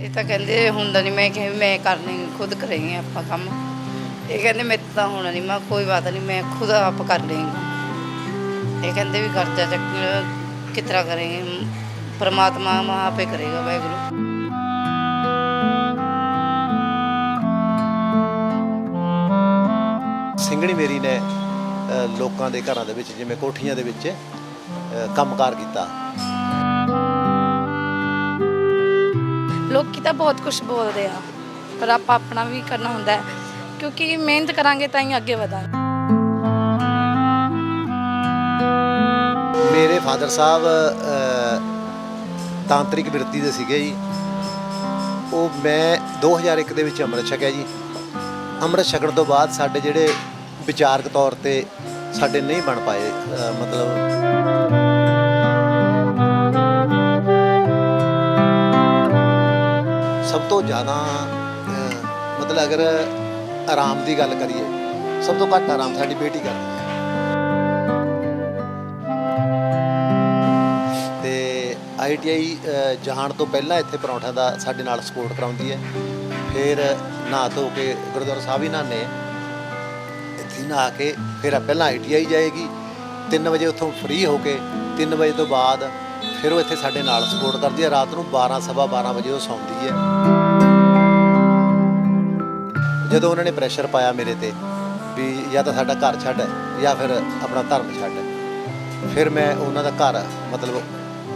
ਇਹ ਤਾਂ ਕਹਿੰਦੇ ਹੁੰਦਾ ਨਹੀਂ। ਮੈਂ ਕਿਹਾ ਵੀ ਮੈਂ ਕਰਨੀ ਖੁਦ ਕਰੇਂਗੇ ਆਪਾਂ ਕੰਮ। ਇਹ ਕਹਿੰਦੇ ਮੇਰੇ ਤੋਂ ਤਾਂ ਹੋਣਾ ਨਹੀਂ। ਮੈਂ ਕੋਈ ਬਾਤ ਨਹੀਂ, ਮੈਂ ਖੁਦ ਆਪ ਕਰ ਲੇਂਗੇ। ਇਹ ਕਹਿੰਦੇ ਵੀ ਕਰਜ਼ਾ ਚੱਕ ਕਿਸ ਤਰ੍ਹਾਂ ਕरेंगे, परमात्मा वहाँ पे करेगा वाहिगुरू। ਸਿੰਘਣੀ ਮੇਰੀ ਨੇ ਲੋਕਾਂ ਦੇ ਘਰਾਂ ਦੇ ਵਿੱਚ ਜਿਵੇਂ ਕੋਠੀਆਂ ਦੇ ਵਿੱਚ ਕੰਮਕਾਰ ਕੀਤਾ। ਲੋਕੀ ਤਾਂ ਬਹੁਤ ਕੁਝ ਬੋਲਦੇ ਆ, ਪਰ ਆਪਾਂ ਆਪਣਾ ਵੀ ਕਰਨਾ ਹੁੰਦਾ ਹੈ, ਕਿਉਂਕਿ ਮਿਹਨਤ ਕਰਾਂਗੇ ਤਾਂ ਹੀ ਅੱਗੇ ਵਧਾਂਗੇ। ਮੇਰੇ ਫਾਦਰ ਸਾਹਿਬ ਤਾਂਤਰਿਕ ਬਿਰਤੀ ਦੇ ਸੀਗੇ ਜੀ। ਉਹ ਮੈਂ 2001 ਦੇ ਵਿੱਚ ਅੰਮ੍ਰਿਤ ਛਕਿਆ ਜੀ। ਅੰਮ੍ਰਿਤ ਛਕਣ ਤੋਂ ਬਾਅਦ ਸਾਡੇ ਜਿਹੜੇ ਵਿਚਾਰਕ ਤੌਰ ਤੇ ਸਾਡੇ ਨਹੀਂ ਬਣ ਪਾਏ, ਮਤਲਬ ਸਭ ਤੋਂ ਜ਼ਿਆਦਾ ਮਤਲਬ ਅਗਰ ਆਰਾਮ ਦੀ ਗੱਲ ਕਰੀਏ, ਸਭ ਤੋਂ ਘੱਟ ਆਰਾਮ ਸਾਡੀ ਬੇਟੀ ਕਰਦੀ ਹੈ। ਤੇ ITI ਜਾਣ ਤੋਂ ਪਹਿਲਾਂ ਇੱਥੇ ਪਰੌਂਠਿਆਂ ਦਾ ਸਾਡੇ ਨਾਲ ਸਪੋਰਟ ਕਰਾਉਂਦੀ ਹੈ। ਫਿਰ ਨਹਾ ਧੋ ਕੇ ਗੁਰਦੁਆਰਾ ਸਾਹਿਬ ਹੀ ਨਹਾਉਂਦੇ ਇੱਥੇ ਨਹਾ ਕੇ ਫਿਰ ਪਹਿਲਾਂ ITI ਜਾਏਗੀ। 3 ਵਜੇ ਉੱਥੋਂ ਫ੍ਰੀ ਹੋ ਕੇ 3 ਵਜੇ ਤੋਂ ਬਾਅਦ ਫਿਰ ਉਹ ਇੱਥੇ ਸਾਡੇ ਨਾਲ ਸਪੋਰਟ ਕਰਦੀ ਹੈ। ਰਾਤ ਨੂੰ 12 ਸਵਾ 12 ਵਜੇ ਉਹ ਸੌਂਦੀ ਹੈ। ਜਦੋਂ ਉਹਨਾਂ ਨੇ ਪ੍ਰੈਸ਼ਰ ਪਾਇਆ ਮੇਰੇ ਤੇ ਵੀ ਜਾਂ ਤਾਂ ਸਾਡਾ ਘਰ ਛੱਡ ਜਾਂ ਫਿਰ ਆਪਣਾ ਧਰਮ ਛੱਡ, ਫਿਰ ਮੈਂ ਉਹਨਾਂ ਦਾ ਘਰ ਮਤਲਬ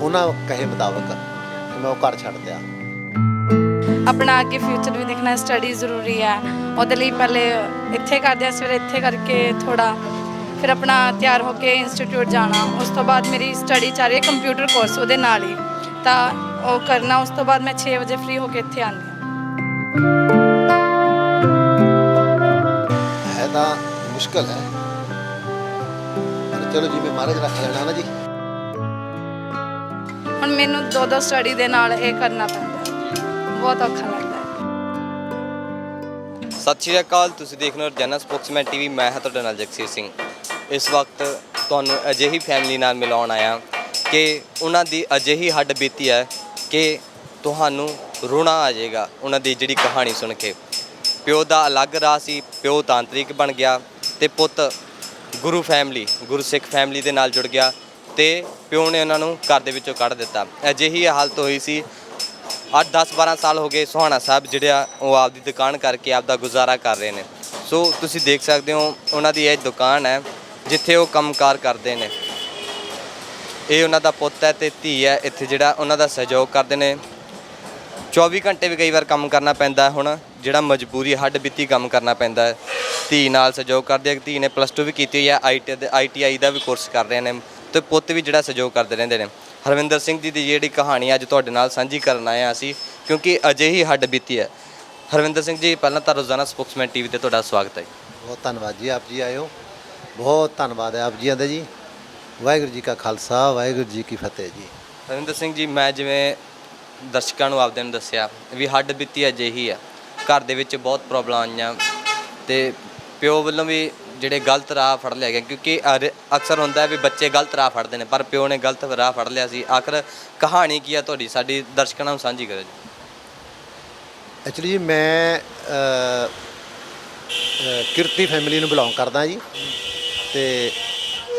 ਉਹਨਾਂ ਕਹੇ ਮੁਤਾਬਕ ਮੈਂ ਉਹ ਘਰ ਛੱਡ ਦਿਆ। ਆਪਣਾ ਅੱਗੇ ਫਿਊਚਰ ਵੀ ਦੇਖਣਾ, ਸਟੱਡੀ ਜ਼ਰੂਰੀ ਹੈ। ਉਹਦੇ ਲਈ ਪਹਿਲੇ ਇੱਥੇ ਕਰਦੇ ਆ, ਸਵੇਰੇ ਇੱਥੇ ਕਰਕੇ ਥੋੜਾ ਫਿਰ ਆਪਣਾ ਤਿਆਰ ਹੋ ਕੇ ਇੰਸਟੀਚਿਊਟ ਜਾਣਾ। ਉਸ ਤੋਂ ਬਾਅਦ ਮੇਰੀ ਸਟੱਡੀ ਚੱਲ ਰਹੀ ਹੈ ਕੰਪਿਊਟਰ ਕੋਰਸ, ਉਹਦੇ ਨਾਲ ਹੀ ਤਾਂ ਉਹ ਕਰਨਾ। ਉਸ ਤੋਂ ਬਾਅਦ ਮੈਂ 6 ਵਜੇ ਫ੍ਰੀ ਹੋ ਕੇ ਇੱਥੇ ਆਉਂਦੀ ਹਾਂ। ਹੈ ਤਾਂ ਮੁਸ਼ਕਲ ਹੈ, ਪਰ ਚਲੋ ਜਿਵੇਂ ਮਹਾਰਾਜ ਰੱਖ ਲੈਣਾ ਨਾ ਜੀ। ਹੁਣ ਮੈਨੂੰ 2 ਸਟੱਡੀ ਦੇ ਨਾਲ ਇਹ ਕਰਨਾ ਪੈਂਦਾ, ਬਹੁਤ ਔਖਾ ਲੱਗਦਾ ਹੈ। ਸਤਿ ਸ਼੍ਰੀ ਅਕਾਲ, ਤੁਸੀਂ ਦੇਖ ਰਹੇ ਹੋ ਰੋਜ਼ਾਨਾ ਸਪੋਕਸਮੈਨ TV। ਮੈਂ ਹਾਂ ਤੁਹਾਡਾ ਨਾਲ ਜਗਸੀਰ ਸਿੰਘ। ਇਸ ਵਕਤ ਤੁਹਾਨੂੰ ਅਜਿਹੀ ਫੈਮਿਲੀ ਨਾਲ ਮਿਲਾਉਣ ਆਇਆ ਕਿ ਉਹਨਾਂ ਦੀ ਅਜਿਹੀ ਹੱਡ ਬੀਤੀ ਹੈ ਕਿ ਤੁਹਾਨੂੰ ਰੋਣਾ ਆ ਜਾਏਗਾ ਉਹਨਾਂ ਦੀ ਜਿਹੜੀ ਕਹਾਣੀ ਸੁਣ ਕੇ। ਪਿਓ ਦਾ ਅਲੱਗ ਰਾਹ ਸੀ, ਪਿਓ ਤਾਂਤਰਿਕ ਬਣ ਗਿਆ ਤੇ ਪੁੱਤ ਗੁਰੂ ਸਿੱਖ ਫੈਮਿਲੀ ਦੇ ਨਾਲ ਜੁੜ ਗਿਆ ਤੇ ਪਿਓ ਨੇ ਉਹਨਾਂ ਨੂੰ ਘਰ ਦੇ ਵਿੱਚੋਂ ਕੱਢ ਦਿੱਤਾ। ਅਜਿਹੀ ਹਾਲਤ ਹੋਈ ਸੀ। 8-10-12 ਸਾਲ ਹੋ ਗਏ ਸੁਹਾਣਾ ਸਾਹਿਬ ਜਿਹੜਾ ਉਹ ਆਪਦੀ ਦੁਕਾਨ ਕਰਕੇ ਆਪਦਾ ਗੁਜ਼ਾਰਾ ਕਰ ਰਹੇ ਨੇ। ਸੋ ਤੁਸੀਂ ਦੇਖ ਸਕਦੇ ਹੋ ਉਹਨਾਂ ਦੀ ਇਹ ਦੁਕਾਨ ਹੈ ਜਿੱਥੇ ਉਹ ਕੰਮਕਾਰ ਕਰਦੇ ਨੇ। ਇਹ ਉਹਨਾਂ ਦਾ ਪੁੱਤ ਹੈ ਤੇ ਧੀ ਹੈ ਇੱਥੇ ਜਿਹੜਾ ਉਹਨਾਂ ਦਾ ਸਹਿਯੋਗ ਕਰਦੇ ਨੇ। 24 ਘੰਟੇ ਵੀ ਕਈ ਵਾਰ ਕੰਮ ਕਰਨਾ ਪੈਂਦਾ। ਹੁਣ ਜਿਹੜਾ ਮਜਬੂਰੀ ਹੱਡ ਬੀਤੀ ਕੰਮ ਕਰਨਾ ਪੈਂਦਾ ਹੈ। ਧੀ ਨਾਲ ਸਹਿਯੋਗ ਕਰਦੇ। ਧੀ ਨੇ +2 ਵੀ ਕੀਤੀ ਹੋਈ ਹੈ, ITI ਦਾ ਵੀ ਕੋਰਸ ਕਰ ਰਹੇ ਨੇ ਤੇ ਪੁੱਤ ਵੀ ਜਿਹੜਾ ਸਹਿਯੋਗ ਕਰਦੇ ਰਹਿੰਦੇ ਨੇ। ਹਰਵਿੰਦਰ ਸਿੰਘ ਜੀ ਦੀ ਜਿਹੜੀ ਕਹਾਣੀ ਅੱਜ ਤੁਹਾਡੇ ਨਾਲ ਸਾਂਝੀ ਕਰਨ ਆਏ ਹਾਂ ਅਸੀਂ, ਕਿਉਂਕਿ ਅਜਿਹੀ ਹੱਡ ਬੀਤੀ ਹੈ। ਹਰਵਿੰਦਰ ਸਿੰਘ ਜੀ, ਪਹਿਲਾਂ ਤਾਂ ਰੋਜ਼ਾਨਾ ਸਪੋਕਸਮੈਨ TV ਤੇ ਤੁਹਾਡਾ ਸਵਾਗਤ ਹੈ। ਬਹੁਤ ਧੰਨਵਾਦ ਜੀ, ਆਪ ਜੀ ਆਏ ਹੋ। ਬਹੁਤ ਧੰਨਵਾਦ ਹੈ ਆਪ ਜੀਆਂ ਦਾ ਜੀ। ਵਾਹਿਗੁਰੂ ਜੀ ਕਾ ਖਾਲਸਾ, ਵਾਹਿਗੁਰੂ ਜੀ ਕੀ ਫਤਿਹ ਜੀ। ਹਰਵਿੰਦਰ ਸਿੰਘ ਜੀ, ਮੈਂ ਜਿਵੇਂ ਦਰਸ਼ਕਾਂ ਨੂੰ ਆਪਦੇ ਨੂੰ ਦੱਸਿਆ ਵੀ ਹੱਡ ਬੀਤੀ ਅਜਿਹੀ ਆ, ਘਰ ਦੇ ਵਿੱਚ ਬਹੁਤ ਪ੍ਰੋਬਲਮ ਆਈਆਂ ਤੇ ਪਿਓ ਵੱਲੋਂ ਵੀ ਜਿਹੜੇ ਗਲਤ ਰਾਹ ਫੜ ਲਿਆ ਗਿਆ, ਕਿਉਂਕਿ ਅਕਸਰ ਹੁੰਦਾ ਵੀ ਬੱਚੇ ਗਲਤ ਰਾਹ ਫੜਦੇ ਨੇ, ਪਰ ਪਿਓ ਨੇ ਗਲਤ ਰਾਹ ਫੜ ਲਿਆ ਸੀ। ਆਖਰ ਕਹਾਣੀ ਕੀ ਆ ਤੁਹਾਡੀ, ਸਾਡੀ ਦਰਸ਼ਕਾਂ ਨੂੰ ਸਾਂਝੀ ਕਰੋ ਜੀ। ਐਕਚੁਅਲੀ ਜੀ ਮੈਂ ਕਿਰਤੀ ਫੈਮਿਲੀ ਨੂੰ ਬਿਲੋਂਗ ਕਰਦਾ ਜੀ। ਤੇ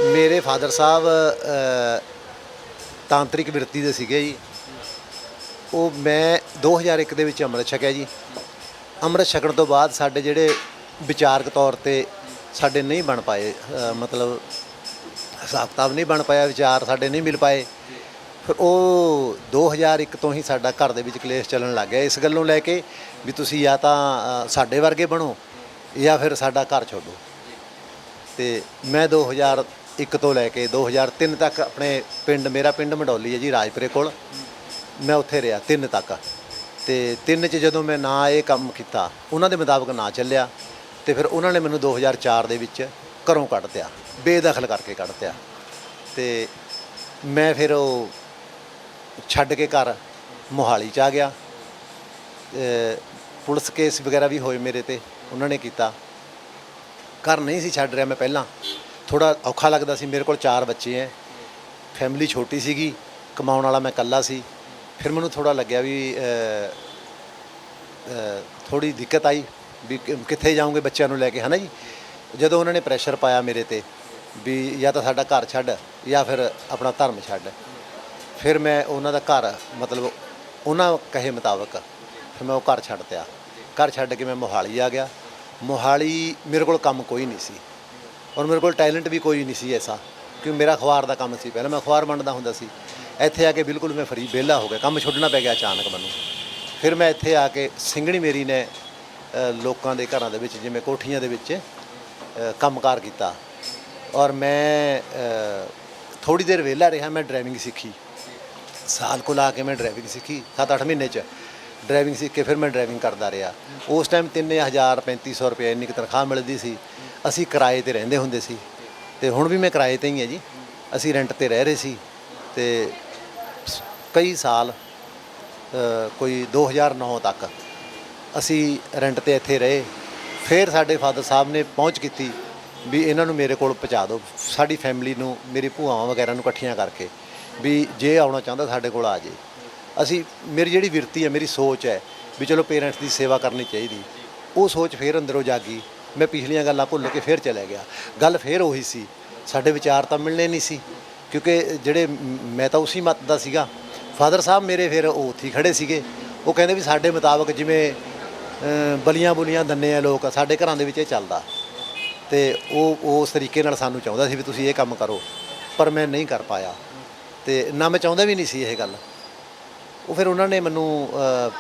ਮੇਰੇ ਫਾਦਰ ਸਾਹਿਬ ਤਾਂਤਰਿਕ ਬਿਰਤੀ ਦੇ ਸੀਗੇ ਜੀ। ਉਹ ਮੈਂ 2001 ਦੇ ਵਿੱਚ ਅੰਮ੍ਰਿਤ ਛਕਿਆ ਜੀ। ਅੰਮ੍ਰਿਤ ਛਕਣ ਤੋਂ ਬਾਅਦ ਸਾਡੇ ਜਿਹੜੇ ਵਿਚਾਰਕ ਤੌਰ ਤੇ ਸਾਡੇ ਨਹੀਂ ਬਣ ਪਾਏ, ਮਤਲਬ ਹਿਸਾਬ ਕਿਤਾਬ ਨਹੀਂ ਬਣ ਪਾਇਆ, ਵਿਚਾਰ ਸਾਡੇ ਨਹੀਂ ਮਿਲ ਪਾਏ। ਫਿਰ ਉਹ 2001 ਤੋਂ ਹੀ ਸਾਡਾ ਘਰ ਦੇ ਵਿੱਚ ਕਲੇਸ਼ ਚੱਲਣ ਲੱਗ ਗਿਆ, ਇਸ ਗੱਲੋਂ ਲੈ ਕੇ ਵੀ ਤੁਸੀਂ ਜਾਂ ਤਾਂ ਸਾਡੇ ਵਰਗੇ ਬਣੋ ਜਾਂ ਫਿਰ ਸਾਡਾ ਘਰ ਛੱਡੋ। ਤੇ ਮੈਂ 2001 ਤੋਂ ਲੈ ਕੇ 2003 ਤੱਕ ਆਪਣੇ ਪਿੰਡ, ਮੇਰਾ ਪਿੰਡ ਮੰਡੌਲੀ ਹੈ ਜੀ, ਰਾਜਪੁਰੇ ਕੋਲ, ਮੈਂ ਉੱਥੇ ਰਿਹਾ 3 ਤੱਕ। ਤੇ 3 'ਚ ਜਦੋਂ ਮੈਂ ਨਾ ਇਹ ਕੰਮ ਕੀਤਾ, ਉਹਨਾਂ ਦੇ ਮੁਤਾਬਕ ਨਾ ਚੱਲਿਆ, ਤੇ ਫਿਰ ਉਹਨਾਂ ਨੇ ਮੈਨੂੰ 2004 ਦੇ ਵਿੱਚ ਘਰੋਂ ਕੱਢ ਦਿਆ, ਬੇਦਖਲ ਕਰਕੇ ਕੱਢ ਦਿਆ। ਤੇ ਮੈਂ ਫਿਰ ਉਹ ਛੱਡ ਕੇ ਘਰ ਮੋਹਾਲੀ 'ਚ ਆ ਗਿਆ। ਪੁਲਿਸ ਕੇਸ ਵਗੈਰਾ ਵੀ ਹੋਏ ਮੇਰੇ ਤੇ, ਉਹਨਾਂ ਨੇ ਕੀਤਾ। ਘਰ ਨਹੀਂ ਸੀ ਛੱਡ ਰਿਹਾ ਮੈਂ, ਪਹਿਲਾਂ ਥੋੜ੍ਹਾ ਔਖਾ ਲੱਗਦਾ ਸੀ। ਮੇਰੇ ਕੋਲ 4 ਬੱਚੇ ਹੈ, ਫੈਮਿਲੀ ਛੋਟੀ ਸੀਗੀ, ਕਮਾਉਣ ਵਾਲਾ ਮੈਂ ਇਕੱਲਾ ਸੀ। ਫਿਰ ਮੈਨੂੰ ਥੋੜ੍ਹਾ ਲੱਗਿਆ ਵੀ ਥੋੜ੍ਹੀ ਦਿੱਕਤ ਆਈ ਵੀ ਕਿੱਥੇ ਜਾਓਗੇ ਬੱਚਿਆਂ ਨੂੰ ਲੈ ਕੇ, ਹੈ ਨਾ ਜੀ। ਜਦੋਂ ਉਹਨਾਂ ਨੇ ਪ੍ਰੈਸ਼ਰ ਪਾਇਆ ਮੇਰੇ ਤੇ ਵੀ ਜਾਂ ਤਾਂ ਸਾਡਾ ਘਰ ਛੱਡ ਜਾਂ ਫਿਰ ਆਪਣਾ ਧਰਮ ਛੱਡ, ਫਿਰ ਮੈਂ ਉਹਨਾਂ ਦਾ ਘਰ ਮਤਲਬ ਉਹਨਾਂ ਕਹੇ ਮੁਤਾਬਕ ਫਿਰ ਮੈਂ ਉਹ ਘਰ ਛੱਡ ਤਿਆ। ਘਰ ਛੱਡ ਕੇ ਮੈਂ ਮੋਹਾਲੀ ਆ ਗਿਆ। ਮੋਹਾਲੀ ਮੇਰੇ ਕੋਲ ਕੰਮ ਕੋਈ ਨਹੀਂ ਸੀ ਔਰ ਮੇਰੇ ਕੋਲ ਟੈਲੈਂਟ ਵੀ ਕੋਈ ਨਹੀਂ ਸੀ ਐਸਾ, ਕਿਉਂਕਿ ਮੇਰਾ ਅਖਬਾਰ ਦਾ ਕੰਮ ਸੀ, ਪਹਿਲਾਂ ਮੈਂ ਅਖਬਾਰ ਵੰਡਦਾ ਹੁੰਦਾ ਸੀ। ਇੱਥੇ ਆ ਕੇ ਬਿਲਕੁਲ ਮੈਂ ਫਰੀ ਵਿਹਲਾ ਹੋ ਗਿਆ, ਕੰਮ ਛੱਡਣਾ ਪੈ ਗਿਆ ਅਚਾਨਕ ਮੈਨੂੰ। ਫਿਰ ਮੈਂ ਇੱਥੇ ਆ ਕੇ ਸਿੰਘਣੀ ਮੇਰੀ ਨੇ ਲੋਕਾਂ ਦੇ ਘਰਾਂ ਦੇ ਵਿੱਚ ਜਿਵੇਂ ਕੋਠੀਆਂ ਦੇ ਵਿੱਚ ਕੰਮਕਾਰ ਕੀਤਾ ਔਰ ਮੈਂ ਥੋੜ੍ਹੀ ਦੇਰ ਵਿਹਲਾ ਰਿਹਾ। ਮੈਂ ਡਰਾਈਵਿੰਗ ਸਿੱਖੀ, ਸਾਲ ਕੁ ਲਾ ਕੇ ਮੈਂ ਡਰਾਈਵਿੰਗ ਸਿੱਖੀ, 7-8 ਮਹੀਨੇ 'ਚ ਡਰਾਈਵਿੰਗ ਸਿੱਖ ਕੇ ਫਿਰ ਮੈਂ ਡਰਾਈਵਿੰਗ ਕਰਦਾ ਰਿਹਾ। ਉਸ ਟਾਈਮ 3000-3500 ਰੁਪਏ ਇੰਨੀ ਕੁ ਤਨਖਾਹ ਮਿਲਦੀ ਸੀ। ਅਸੀਂ ਕਿਰਾਏ 'ਤੇ ਰਹਿੰਦੇ ਹੁੰਦੇ ਸੀ ਅਤੇ ਹੁਣ ਵੀ ਮੈਂ ਕਿਰਾਏ 'ਤੇ ਹੀ ਹਾਂ ਜੀ। ਅਸੀਂ ਰੈਂਟ 'ਤੇ ਰਹਿ ਰਹੇ ਸੀ ਅਤੇ ਕਈ ਸਾਲ ਕੋਈ 2009 ਤੱਕ ਅਸੀਂ ਰੈਂਟ 'ਤੇ ਇੱਥੇ ਰਹੇ। ਫਿਰ ਸਾਡੇ ਫਾਦਰ ਸਾਹਿਬ ਨੇ ਪਹੁੰਚ ਕੀਤੀ ਵੀ ਇਹਨਾਂ ਨੂੰ ਮੇਰੇ ਕੋਲ ਪਹੁੰਚਾ ਦਿਓ, ਸਾਡੀ ਫੈਮਿਲੀ ਨੂੰ, ਮੇਰੀ ਭੂਆਵਾਂ ਵਗੈਰਾ ਨੂੰ ਇਕੱਠੀਆਂ ਕਰਕੇ, ਵੀ ਜੇ ਆਉਣਾ ਚਾਹੁੰਦਾ ਸਾਡੇ ਕੋਲ ਆ ਜੇ। ਅਸੀਂ ਮੇਰੀ ਜਿਹੜੀ ਬਿਰਤੀ ਹੈ, ਮੇਰੀ ਸੋਚ ਹੈ ਵੀ ਚਲੋ ਪੇਰੈਂਟਸ ਦੀ ਸੇਵਾ ਕਰਨੀ ਚਾਹੀਦੀ, ਉਹ ਸੋਚ ਫਿਰ ਅੰਦਰੋਂ ਜਾਗੀ। ਮੈਂ ਪਿਛਲੀਆਂ ਗੱਲਾਂ ਭੁੱਲ ਕੇ ਫਿਰ ਚਲਾ ਗਿਆ। ਗੱਲ ਫਿਰ ਉਹੀ ਸੀ, ਸਾਡੇ ਵਿਚਾਰ ਤਾਂ ਮਿਲਣੇ ਨਹੀਂ ਸੀ ਕਿਉਂਕਿ ਜਿਹੜੇ ਮੈਂ ਤਾਂ ਉਸੇ ਮੱਤ ਦਾ ਸੀਗਾ। ਫਾਦਰ ਸਾਹਿਬ ਮੇਰੇ ਫਿਰ ਉਹ ਉੱਥੇ ਖੜ੍ਹੇ ਸੀਗੇ। ਉਹ ਕਹਿੰਦੇ ਵੀ ਸਾਡੇ ਮੁਤਾਬਕ ਜਿਵੇਂ ਬਲੀਆਂ ਬੁਲੀਆਂ ਦੰਨੇ ਆ ਲੋਕ, ਸਾਡੇ ਘਰਾਂ ਦੇ ਵਿੱਚ ਇਹ ਚੱਲਦਾ ਅਤੇ ਉਹ ਉਸ ਤਰੀਕੇ ਨਾਲ ਸਾਨੂੰ ਚਾਹੁੰਦਾ ਸੀ ਵੀ ਤੁਸੀਂ ਇਹ ਕੰਮ ਕਰੋ, ਪਰ ਮੈਂ ਨਹੀਂ ਕਰ ਪਾਇਆ ਅਤੇ ਨਾ ਮੈਂ ਚਾਹੁੰਦਾ ਵੀ ਨਹੀਂ ਸੀ ਇਹ ਗੱਲ। ਉਹ ਫਿਰ ਉਹਨਾਂ ਨੇ ਮੈਨੂੰ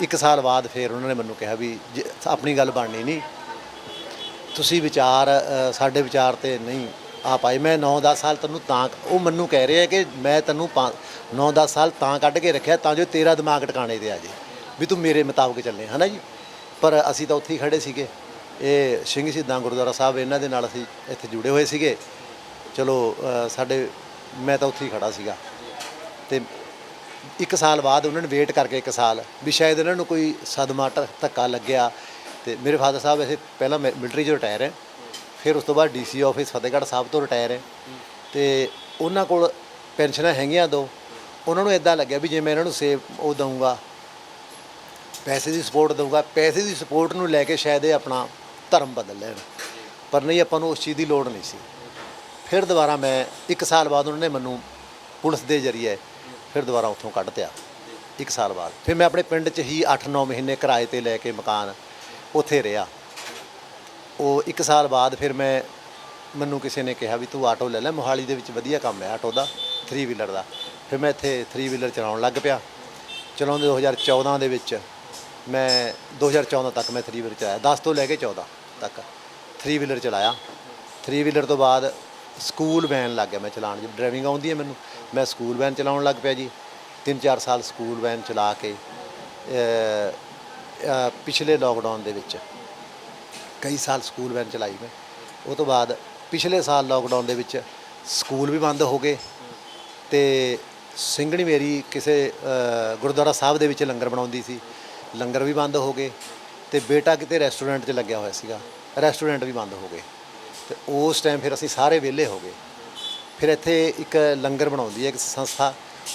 1 ਸਾਲ ਬਾਅਦ ਫਿਰ ਉਹਨਾਂ ਨੇ ਮੈਨੂੰ ਕਿਹਾ ਵੀ ਆਪਣੀ ਗੱਲ ਬਣਨੀ ਨਹੀਂ, ਤੁਸੀਂ ਵਿਚਾਰ ਸਾਡੇ ਵਿਚਾਰ 'ਤੇ ਨਹੀਂ ਆ ਪਾਏ। ਮੈਂ 9-10 ਸਾਲ ਤੈਨੂੰ ਤਾਂ, ਉਹ ਮੈਨੂੰ ਕਹਿ ਰਹੇ ਆ ਕਿ ਮੈਂ ਤੈਨੂੰ 9-10 ਸਾਲ ਤਾਂ ਕੱਢ ਕੇ ਰੱਖਿਆ ਤਾਂ ਜੋ ਤੇਰਾ ਦਿਮਾਗ ਟਿਕਾਣੇ 'ਤੇ ਆ ਜੇ ਵੀ ਤੂੰ ਮੇਰੇ ਮੁਤਾਬਕ ਚੱਲੇ, ਹੈ ਨਾ ਜੀ। ਪਰ ਅਸੀਂ ਤਾਂ ਉੱਥੇ ਹੀ ਖੜ੍ਹੇ ਸੀਗੇ। ਇਹ ਸਿੰਘ ਸ਼ਹੀਦਾਂ ਗੁਰਦੁਆਰਾ ਸਾਹਿਬ, ਇਹਨਾਂ ਦੇ ਨਾਲ ਅਸੀਂ ਇੱਥੇ ਜੁੜੇ ਹੋਏ ਸੀਗੇ। ਚਲੋ ਮੈਂ ਤਾਂ ਉੱਥੇ ਹੀ ਖੜ੍ਹਾ ਸੀਗਾ ਅਤੇ 1 ਸਾਲ ਬਾਅਦ ਉਹਨਾਂ ਨੇ ਵੇਟ ਕਰਕੇ 1 ਸਾਲ ਵੀ ਸ਼ਾਇਦ ਇਹਨਾਂ ਨੂੰ ਕੋਈ ਸਦਮਾ ਧੱਕਾ ਲੱਗਿਆ। ਅਤੇ ਮੇਰੇ ਫਾਦਰ ਸਾਹਿਬ ਵੈਸੇ ਪਹਿਲਾਂ ਮਿਲਟਰੀ 'ਚ ਰਿਟਾਇਰ ਹੈ, ਫਿਰ ਉਸ ਤੋਂ ਬਾਅਦ DC ਆਫਿਸ ਫਤਿਹਗੜ੍ਹ ਸਾਹਿਬ ਤੋਂ ਰਿਟਾਇਰ ਹੈ ਅਤੇ ਉਹਨਾਂ ਕੋਲ ਪੈਨਸ਼ਨਾਂ ਹੈਗੀਆਂ 2। ਉਹਨਾਂ ਨੂੰ ਇੱਦਾਂ ਲੱਗਿਆ ਵੀ ਜੇ ਮੈਂ ਇਹਨਾਂ ਨੂੰ ਸੇਵ ਉਹ ਦਊਂਗਾ, ਪੈਸੇ ਦੀ ਸਪੋਰਟ ਦਊਂਗਾ, ਪੈਸੇ ਦੀ ਸਪੋਰਟ ਨੂੰ ਲੈ ਕੇ ਸ਼ਾਇਦ ਇਹ ਆਪਣਾ ਧਰਮ ਬਦਲ ਲੈਣ, ਪਰ ਨਹੀਂ, ਆਪਾਂ ਨੂੰ ਉਸ ਚੀਜ਼ ਦੀ ਲੋੜ ਨਹੀਂ ਸੀ। ਫਿਰ ਦੁਬਾਰਾ ਮੈਂ 1 ਸਾਲ ਬਾਅਦ ਉਹਨਾਂ ਨੇ ਮੈਨੂੰ ਪੁਲਿਸ ਦੇ ਜ਼ਰੀਏ ਫਿਰ ਦੁਬਾਰਾ ਉੱਥੋਂ ਕੱਢ ਤਿਆ। 1 ਸਾਲ ਬਾਅਦ ਫਿਰ ਮੈਂ ਆਪਣੇ ਪਿੰਡ 'ਚ ਹੀ 8-9 ਮਹੀਨੇ ਕਿਰਾਏ 'ਤੇ ਲੈ ਕੇ ਮਕਾਨ ਉੱਥੇ ਰਿਹਾ। ਉਹ 1 ਸਾਲ ਬਾਅਦ ਫਿਰ ਮੈਨੂੰ ਕਿਸੇ ਨੇ ਕਿਹਾ ਵੀ ਤੂੰ ਆਟੋ ਲੈ ਲੈ, ਮੋਹਾਲੀ ਦੇ ਵਿੱਚ ਵਧੀਆ ਕੰਮ ਹੈ ਆਟੋ ਦਾ, 3 ਵੀਲਰ ਦਾ। ਫਿਰ ਮੈਂ ਇੱਥੇ 3 ਵੀਲਰ ਚਲਾਉਣ ਲੱਗ ਪਿਆ। ਚਲਾਉਂਦੇ 2014 ਦੇ ਵਿੱਚ ਮੈਂ 2014 ਤੱਕ ਮੈਂ 3 ਵੀਲਰ ਚਲਾਇਆ, 10 ਤੋਂ ਲੈ ਕੇ 14 ਤੱਕ 3 ਵੀਲਰ ਚਲਾਇਆ। 3 ਵੀਲਰ ਤੋਂ ਬਾਅਦ ਸਕੂਲ ਵੈਨ ਲੱਗ ਗਿਆ ਮੈਂ ਚਲਾਉਣ, ਜੀ ਡਰਾਈਵਿੰਗ ਆਉਂਦੀ ਹੈ ਮੈਨੂੰ, ਮੈਂ ਸਕੂਲ ਵੈਨ ਚਲਾਉਣ ਲੱਗ ਪਿਆ ਜੀ। 3-4 ਸਾਲ ਸਕੂਲ ਵੈਨ ਚਲਾ ਕੇ ਪਿਛਲੇ ਲੋਕਡਾਊਨ ਦੇ ਵਿੱਚ ਕਈ ਸਾਲ ਸਕੂਲ ਵੈਨ ਚਲਾਈ ਮੈਂ। ਉਹ ਤੋਂ ਬਾਅਦ ਪਿਛਲੇ ਸਾਲ ਲੋਕਡਾਊਨ ਦੇ ਵਿੱਚ ਸਕੂਲ ਵੀ ਬੰਦ ਹੋ ਗਏ ਅਤੇ ਸਿੰਘਣੀ ਮੇਰੀ ਕਿਸੇ ਗੁਰਦੁਆਰਾ ਸਾਹਿਬ ਦੇ ਵਿੱਚ ਲੰਗਰ ਬਣਾਉਂਦੀ ਸੀ, ਲੰਗਰ ਵੀ ਬੰਦ ਹੋ ਗਏ ਅਤੇ ਬੇਟਾ ਕਿਤੇ ਰੈਸਟੋਰੈਂਟ 'ਚ ਲੱਗਿਆ ਹੋਇਆ ਸੀਗਾ, ਰੈਸਟੋਰੈਂਟ ਵੀ ਬੰਦ ਹੋ ਗਏ ਅਤੇ ਉਸ ਟਾਈਮ ਫਿਰ ਅਸੀਂ ਸਾਰੇ ਵਿਹਲੇ ਹੋ ਗਏ। ਫਿਰ ਇੱਥੇ ਇੱਕ ਲੰਗਰ ਬਣਾਉਂਦੀ ਹੈ ਇੱਕ ਸੰਸਥਾ,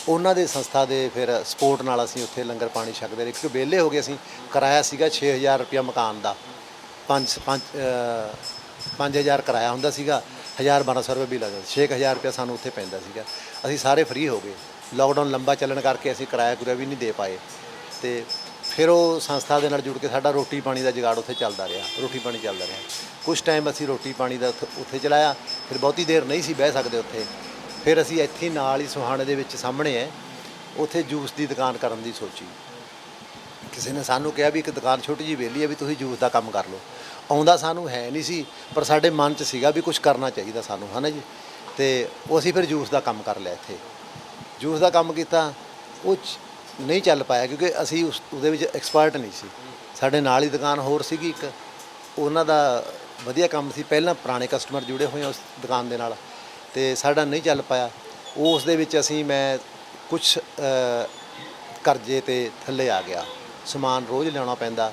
ਉਹਨਾਂ ਦੇ ਸੰਸਥਾ ਦੇ ਫਿਰ ਸਪੋਰਟ ਨਾਲ ਅਸੀਂ ਉੱਥੇ ਲੰਗਰ ਪਾਣੀ ਛਕਦੇ ਰਹੇ ਕਿਉਂਕਿ ਵਿਹਲੇ ਹੋ ਗਏ ਅਸੀਂ। ਕਿਰਾਇਆ ਸੀਗਾ 6000 ਰੁਪਇਆ ਮਕਾਨ ਦਾ, 5000 ਕਿਰਾਇਆ ਹੁੰਦਾ ਸੀਗਾ, 1000-1200 ਰੁਪਏ ਬਿੱਲ ਆਉਂਦਾ, 6000 ਰੁਪਇਆ ਸਾਨੂੰ ਉੱਥੇ ਪੈਂਦਾ ਸੀਗਾ। ਅਸੀਂ ਸਾਰੇ ਫ੍ਰੀ ਹੋ ਗਏ। ਲੋਕਡਾਊਨ ਲੰਬਾ ਚੱਲਣ ਕਰਕੇ ਅਸੀਂ ਕਿਰਾਇਆ ਕੁਰਾਇਆ ਵੀ ਨਹੀਂ ਦੇ ਪਾਏ ਅਤੇ ਫਿਰ ਉਹ ਸੰਸਥਾ ਦੇ ਨਾਲ ਜੁੜ ਕੇ ਸਾਡਾ ਰੋਟੀ ਪਾਣੀ ਦਾ ਜੁਗਾੜ ਉੱਥੇ ਚੱਲਦਾ ਰਿਹਾ, ਰੋਟੀ ਪਾਣੀ ਚੱਲਦਾ ਰਿਹਾ। ਕੁਛ ਟਾਈਮ ਅਸੀਂ ਰੋਟੀ ਪਾਣੀ ਦਾ ਉੱਥੇ ਚਲਾਇਆ, ਫਿਰ ਬਹੁਤੀ ਦੇਰ ਨਹੀਂ ਸੀ ਬਹਿ ਸਕਦੇ ਉੱਥੇ। ਫਿਰ ਅਸੀਂ ਇੱਥੇ ਨਾਲ ਹੀ ਸੁਹਾਣੇ ਦੇ ਵਿੱਚ ਸਾਹਮਣੇ ਹੈ, ਉੱਥੇ ਜੂਸ ਦੀ ਦੁਕਾਨ ਕਰਨ ਦੀ ਸੋਚੀ। ਕਿਸੇ ਨੇ ਸਾਨੂੰ ਕਿਹਾ ਵੀ ਇੱਕ ਦੁਕਾਨ ਛੋਟੀ ਜਿਹੀ ਵਿਹਲੀ ਹੈ ਵੀ ਤੁਸੀਂ ਜੂਸ ਦਾ ਕੰਮ ਕਰ ਲਓ। ਆਉਂਦਾ ਸਾਨੂੰ ਹੈ ਨਹੀਂ ਸੀ, ਪਰ ਸਾਡੇ ਮਨ 'ਚ ਸੀਗਾ ਵੀ ਕੁਛ ਕਰਨਾ ਚਾਹੀਦਾ ਸਾਨੂੰ, ਹੈ ਨਾ ਜੀ। ਅਤੇ ਉਹ ਅਸੀਂ ਫਿਰ ਜੂਸ ਦਾ ਕੰਮ ਕਰ ਲਿਆ। ਇੱਥੇ ਜੂਸ ਦਾ ਕੰਮ ਕੀਤਾ, ਉਹ ਨਹੀਂ ਚੱਲ ਪਾਇਆ ਕਿਉਂਕਿ ਅਸੀਂ ਉਹਦੇ ਵਿੱਚ ਐਕਸਪਰਟ ਨਹੀਂ ਸੀ। ਸਾਡੇ ਨਾਲ ਹੀ ਦੁਕਾਨ ਹੋਰ ਸੀਗੀ ਇੱਕ, ਉਹਨਾਂ ਦਾ ਵਧੀਆ ਕੰਮ ਸੀ, ਪਹਿਲਾਂ ਪੁਰਾਣੇ ਕਸਟਮਰ ਜੁੜੇ ਹੋਏ ਆ ਉਸ ਦੁਕਾਨ ਦੇ ਨਾਲ, ਅਤੇ ਸਾਡਾ ਨਹੀਂ ਚੱਲ ਪਾਇਆ। ਉਸ ਦੇ ਵਿੱਚ ਮੈਂ ਕੁਛ ਕਰਜ਼ੇ 'ਤੇ ਥੱਲੇ ਆ ਗਿਆ। ਸਮਾਨ ਰੋਜ਼ ਲਿਆਉਣਾ ਪੈਂਦਾ,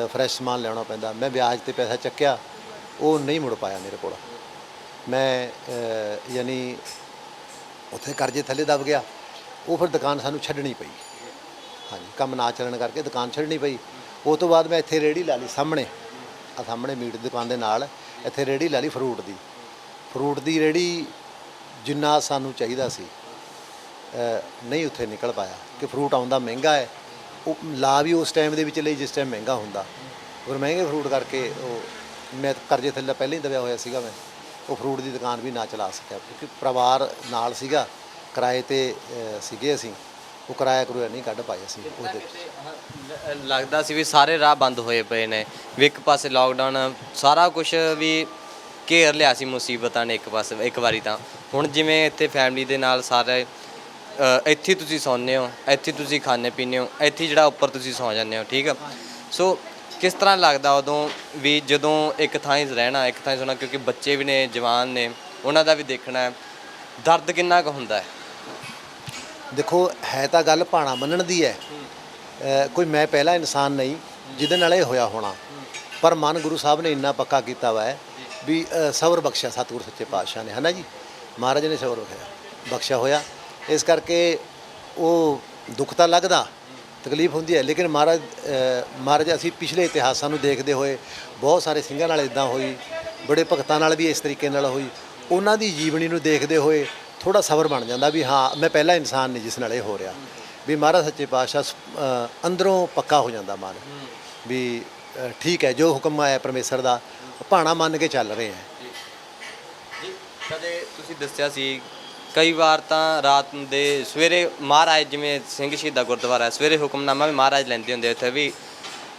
ਫਰੈਸ਼ ਸਮਾਨ ਲਿਆਉਣਾ ਪੈਂਦਾ। ਮੈਂ ਵਿਆਜ 'ਤੇ ਪੈਸਾ ਚੱਕਿਆ, ਉਹ ਨਹੀਂ ਮੁੜ ਪਾਇਆ ਮੇਰੇ ਕੋਲ। ਮੈਂ ਯਾਨੀ ਉੱਥੇ ਕਰਜ਼ੇ ਥੱਲੇ ਦਬ ਗਿਆ। ਉਹ ਫਿਰ ਦੁਕਾਨ ਸਾਨੂੰ ਛੱਡਣੀ ਪਈ। ਹਾਂਜੀ, ਕੰਮ ਨਾ ਚੱਲਣ ਕਰਕੇ ਦੁਕਾਨ ਛੱਡਣੀ ਪਈ। ਉਸ ਤੋਂ ਬਾਅਦ ਮੈਂ ਇੱਥੇ ਰੇਹੜੀ ਲਾ ਲਈ ਸਾਹਮਣੇ, ਆ ਸਾਹਮਣੇ ਮੀਟ ਦੀ ਦੁਕਾਨ ਦੇ ਨਾਲ ਇੱਥੇ ਰੇਹੜੀ ਲਾ ਲਈ ਫਰੂਟ ਦੀ ਰੇਹੜੀ। ਜਿੰਨਾ ਸਾਨੂੰ ਚਾਹੀਦਾ ਸੀ ਨਹੀਂ ਉੱਥੇ ਨਿਕਲ ਪਾਇਆ ਕਿ ਫਰੂਟ ਆਉਂਦਾ ਮਹਿੰਗਾ ਹੈ। ਉਹ ਲਾ ਵੀ ਉਸ ਟਾਈਮ ਦੇ ਵਿੱਚ ਲਈ ਜਿਸ ਟਾਈਮ ਮਹਿੰਗਾ ਹੁੰਦਾ, ਔਰ ਮਹਿੰਗੇ ਫਰੂਟ ਕਰਕੇ ਉਹ ਮੈਂ ਕਰਜ਼ੇ ਥੱਲੇ ਪਹਿਲਾਂ ਹੀ ਦਬਿਆ ਹੋਇਆ ਸੀਗਾ। ਮੈਂ ਉਹ ਫਰੂਟ ਦੀ ਦੁਕਾਨ ਵੀ ਨਾ ਚਲਾ ਸਕਿਆ ਕਿਉਂਕਿ ਪਰਿਵਾਰ ਨਾਲ ਸੀਗਾ, ਕਿਰਾਏ 'ਤੇ ਸੀਗੇ ਅਸੀਂ, ਉਹ ਕਿਰਾਇਆ ਨਹੀਂ ਕੱਢ ਪਾਏ ਅਸੀਂ ਉਹਦੇ ਵਿੱਚ। ਲੱਗਦਾ ਸੀ ਵੀ ਸਾਰੇ ਰਾਹ ਬੰਦ ਹੋਏ ਪਏ ਨੇ, ਵੀ ਇੱਕ ਪਾਸੇ ਲਾਕਡਾਊਨ ਸਾਰਾ ਕੁਝ ਵੀ ਘੇਰ ਲਿਆ ਸੀ ਮੁਸੀਬਤਾਂ ਨੇ ਇੱਕ ਪਾਸੇ ਇੱਕ ਵਾਰੀ। ਤਾਂ ਹੁਣ ਜਿਵੇਂ ਇੱਥੇ ਫੈਮਿਲੀ ਦੇ ਨਾਲ ਸਾਰੇ ਇੱਥੇ ਤੁਸੀਂ ਸੌਂਦੇ ਹੋ, ਇੱਥੇ ਤੁਸੀਂ ਖਾਂਦੇ ਪੀਂਦੇ ਹੋ, ਇੱਥੇ ਜਿਹੜਾ ਉੱਪਰ ਤੁਸੀਂ ਸੌਂ ਜਾਂਦੇ ਹੋ, ਠੀਕ ਆ। ਸੋ ਕਿਸ ਤਰ੍ਹਾਂ ਲੱਗਦਾ ਉਦੋਂ ਵੀ ਜਦੋਂ ਇੱਕ ਥਾਂ ਹੀ ਰਹਿਣਾ, ਇੱਕ ਥਾਂ ਹੀ ਸੌਣਾ, ਕਿਉਂਕਿ ਬੱਚੇ ਵੀ ਨੇ, ਜਵਾਨ ਨੇ, ਉਹਨਾਂ ਦਾ ਵੀ ਦੇਖਣਾ ਹੈ, ਦਰਦ ਕਿੰਨਾ ਕੁ ਹੁੰਦਾ ਹੈ? ਦੇਖੋ ਹੈ ਤਾਂ ਗੱਲ ਭਾਣਾ ਮੰਨਣ ਦੀ ਹੈ, ਕੋਈ ਮੈਂ ਪਹਿਲਾ ਇਨਸਾਨ ਨਹੀਂ ਜਿਹਦੇ ਨਾਲ ਇਹ ਹੋਇਆ ਹੋਣਾ, ਪਰ ਮਨ ਗੁਰੂ ਸਾਹਿਬ ਨੇ ਇੰਨਾ ਪੱਕਾ ਕੀਤਾ ਵਾ ਹੈ ਵੀ ਸਬਰ ਬਖਸ਼ਿਆ ਸਤਿਗੁਰ ਸੱਚੇ ਪਾਤਸ਼ਾਹ ਨੇ, ਹੈ ਨਾ ਜੀ, ਮਹਾਰਾਜ ਨੇ ਸਬਰ ਬਖਸ਼ਿਆ ਹੋਇਆ। ਇਸ ਕਰਕੇ ਉਹ ਦੁੱਖ ਤਾਂ ਲੱਗਦਾ, ਤਕਲੀਫ ਹੁੰਦੀ ਹੈ, ਲੇਕਿਨ ਮਹਾਰਾਜ ਅਸੀਂ ਪਿਛਲੇ ਇਤਿਹਾਸਾਂ ਨੂੰ ਦੇਖਦੇ ਹੋਏ ਬਹੁਤ ਸਾਰੇ ਸਿੰਘਾਂ ਨਾਲ ਇੱਦਾਂ ਹੋਈ, ਬੜੇ ਭਗਤਾਂ ਨਾਲ ਵੀ ਇਸ ਤਰੀਕੇ ਨਾਲ ਹੋਈ, ਉਹਨਾਂ ਦੀ ਜੀਵਨੀ ਨੂੰ ਦੇਖਦੇ ਹੋਏ ਥੋੜ੍ਹਾ ਸਬਰ ਬਣ ਜਾਂਦਾ ਵੀ ਹਾਂ ਮੈਂ ਪਹਿਲਾ ਇਨਸਾਨ ਨਹੀਂ ਜਿਸ ਨਾਲ ਇਹ ਹੋ ਰਿਹਾ, ਵੀ ਮਹਾਰਾਜ ਸੱਚੇ ਪਾਤਸ਼ਾਹ ਅੰਦਰੋਂ ਪੱਕਾ ਹੋ ਜਾਂਦਾ ਮਨ ਵੀ ਠੀਕ ਹੈ ਜੋ ਹੁਕਮ ਆਇਆ ਪਰਮੇਸ਼ਰ ਦਾ ਭਾਣਾ ਮੰਨ ਕੇ ਚੱਲ ਰਹੇ ਹੈ। ਜੀ ਕਦੇ ਤੁਸੀਂ ਦੱਸਿਆ ਸੀ ਕਈ ਵਾਰ ਤਾਂ ਰਾਤ ਦੇ ਸਵੇਰੇ ਮਹਾਰਾਜ ਜਿਵੇਂ ਸਿੰਘ ਸ਼ਹੀਦਾ ਗੁਰਦੁਆਰਾ ਹੈ, ਸਵੇਰੇ ਹੁਕਮਨਾਮਾ ਵੀ ਮਹਾਰਾਜ ਲੈਂਦੇ ਹੁੰਦੇ, ਉੱਥੇ ਵੀ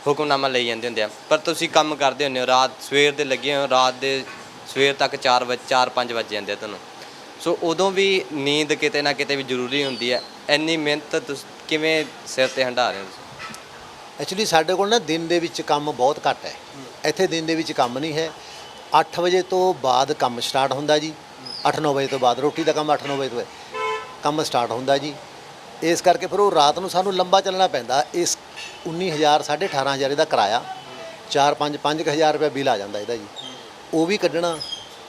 ਹੁਕਮਨਾਮਾ ਲਈ ਜਾਂਦੇ ਹੁੰਦੇ ਆ, ਪਰ ਤੁਸੀਂ ਕੰਮ ਕਰਦੇ ਹੁੰਦੇ ਹੋ ਰਾਤ ਸਵੇਰ ਦੇ ਲੱਗੇ ਹੋ, ਰਾਤ ਦੇ ਸਵੇਰ ਤੱਕ 4-5 ਵਜੇ ਜਾਂਦੇ ਆ ਤੁਹਾਨੂੰ। ਸੋ ਉਦੋਂ ਵੀ ਨੀਂਦ ਕਿਤੇ ਨਾ ਕਿਤੇ ਵੀ ਜ਼ਰੂਰੀ ਹੁੰਦੀ ਹੈ, ਇੰਨੀ ਮਿਹਨਤ ਤੁਸੀਂ ਕਿਵੇਂ ਸਿਰ 'ਤੇ ਹੰਢਾ ਰਹੇ ਹੋ ਤੁਸੀਂ? ਐਕਚੁਅਲੀ ਸਾਡੇ ਕੋਲ ਨਾ ਦਿਨ ਦੇ ਵਿੱਚ ਕੰਮ ਬਹੁਤ ਘੱਟ ਹੈ, ਇੱਥੇ ਦਿਨ ਦੇ ਵਿੱਚ ਕੰਮ ਨਹੀਂ ਹੈ। 8 ਵਜੇ ਤੋਂ ਬਾਅਦ ਕੰਮ ਸਟਾਰਟ ਹੁੰਦਾ ਜੀ, 8-9 ਵਜੇ ਤੋਂ ਬਾਅਦ ਰੋਟੀ ਦਾ ਕੰਮ 8-9 ਵਜੇ ਤੋਂ ਕੰਮ ਸਟਾਰਟ ਹੁੰਦਾ ਜੀ। ਇਸ ਕਰਕੇ ਫਿਰ ਉਹ ਰਾਤ ਨੂੰ ਸਾਨੂੰ ਲੰਬਾ ਚੱਲਣਾ ਪੈਂਦਾ। ਇਸ 19,000 18,500 ਇਹਦਾ ਕਿਰਾਇਆ, 4-5 ਰੁਪਏ ਬਿੱਲ ਆ ਜਾਂਦਾ ਇਹਦਾ ਜੀ, ਉਹ ਵੀ ਕੱਢਣਾ,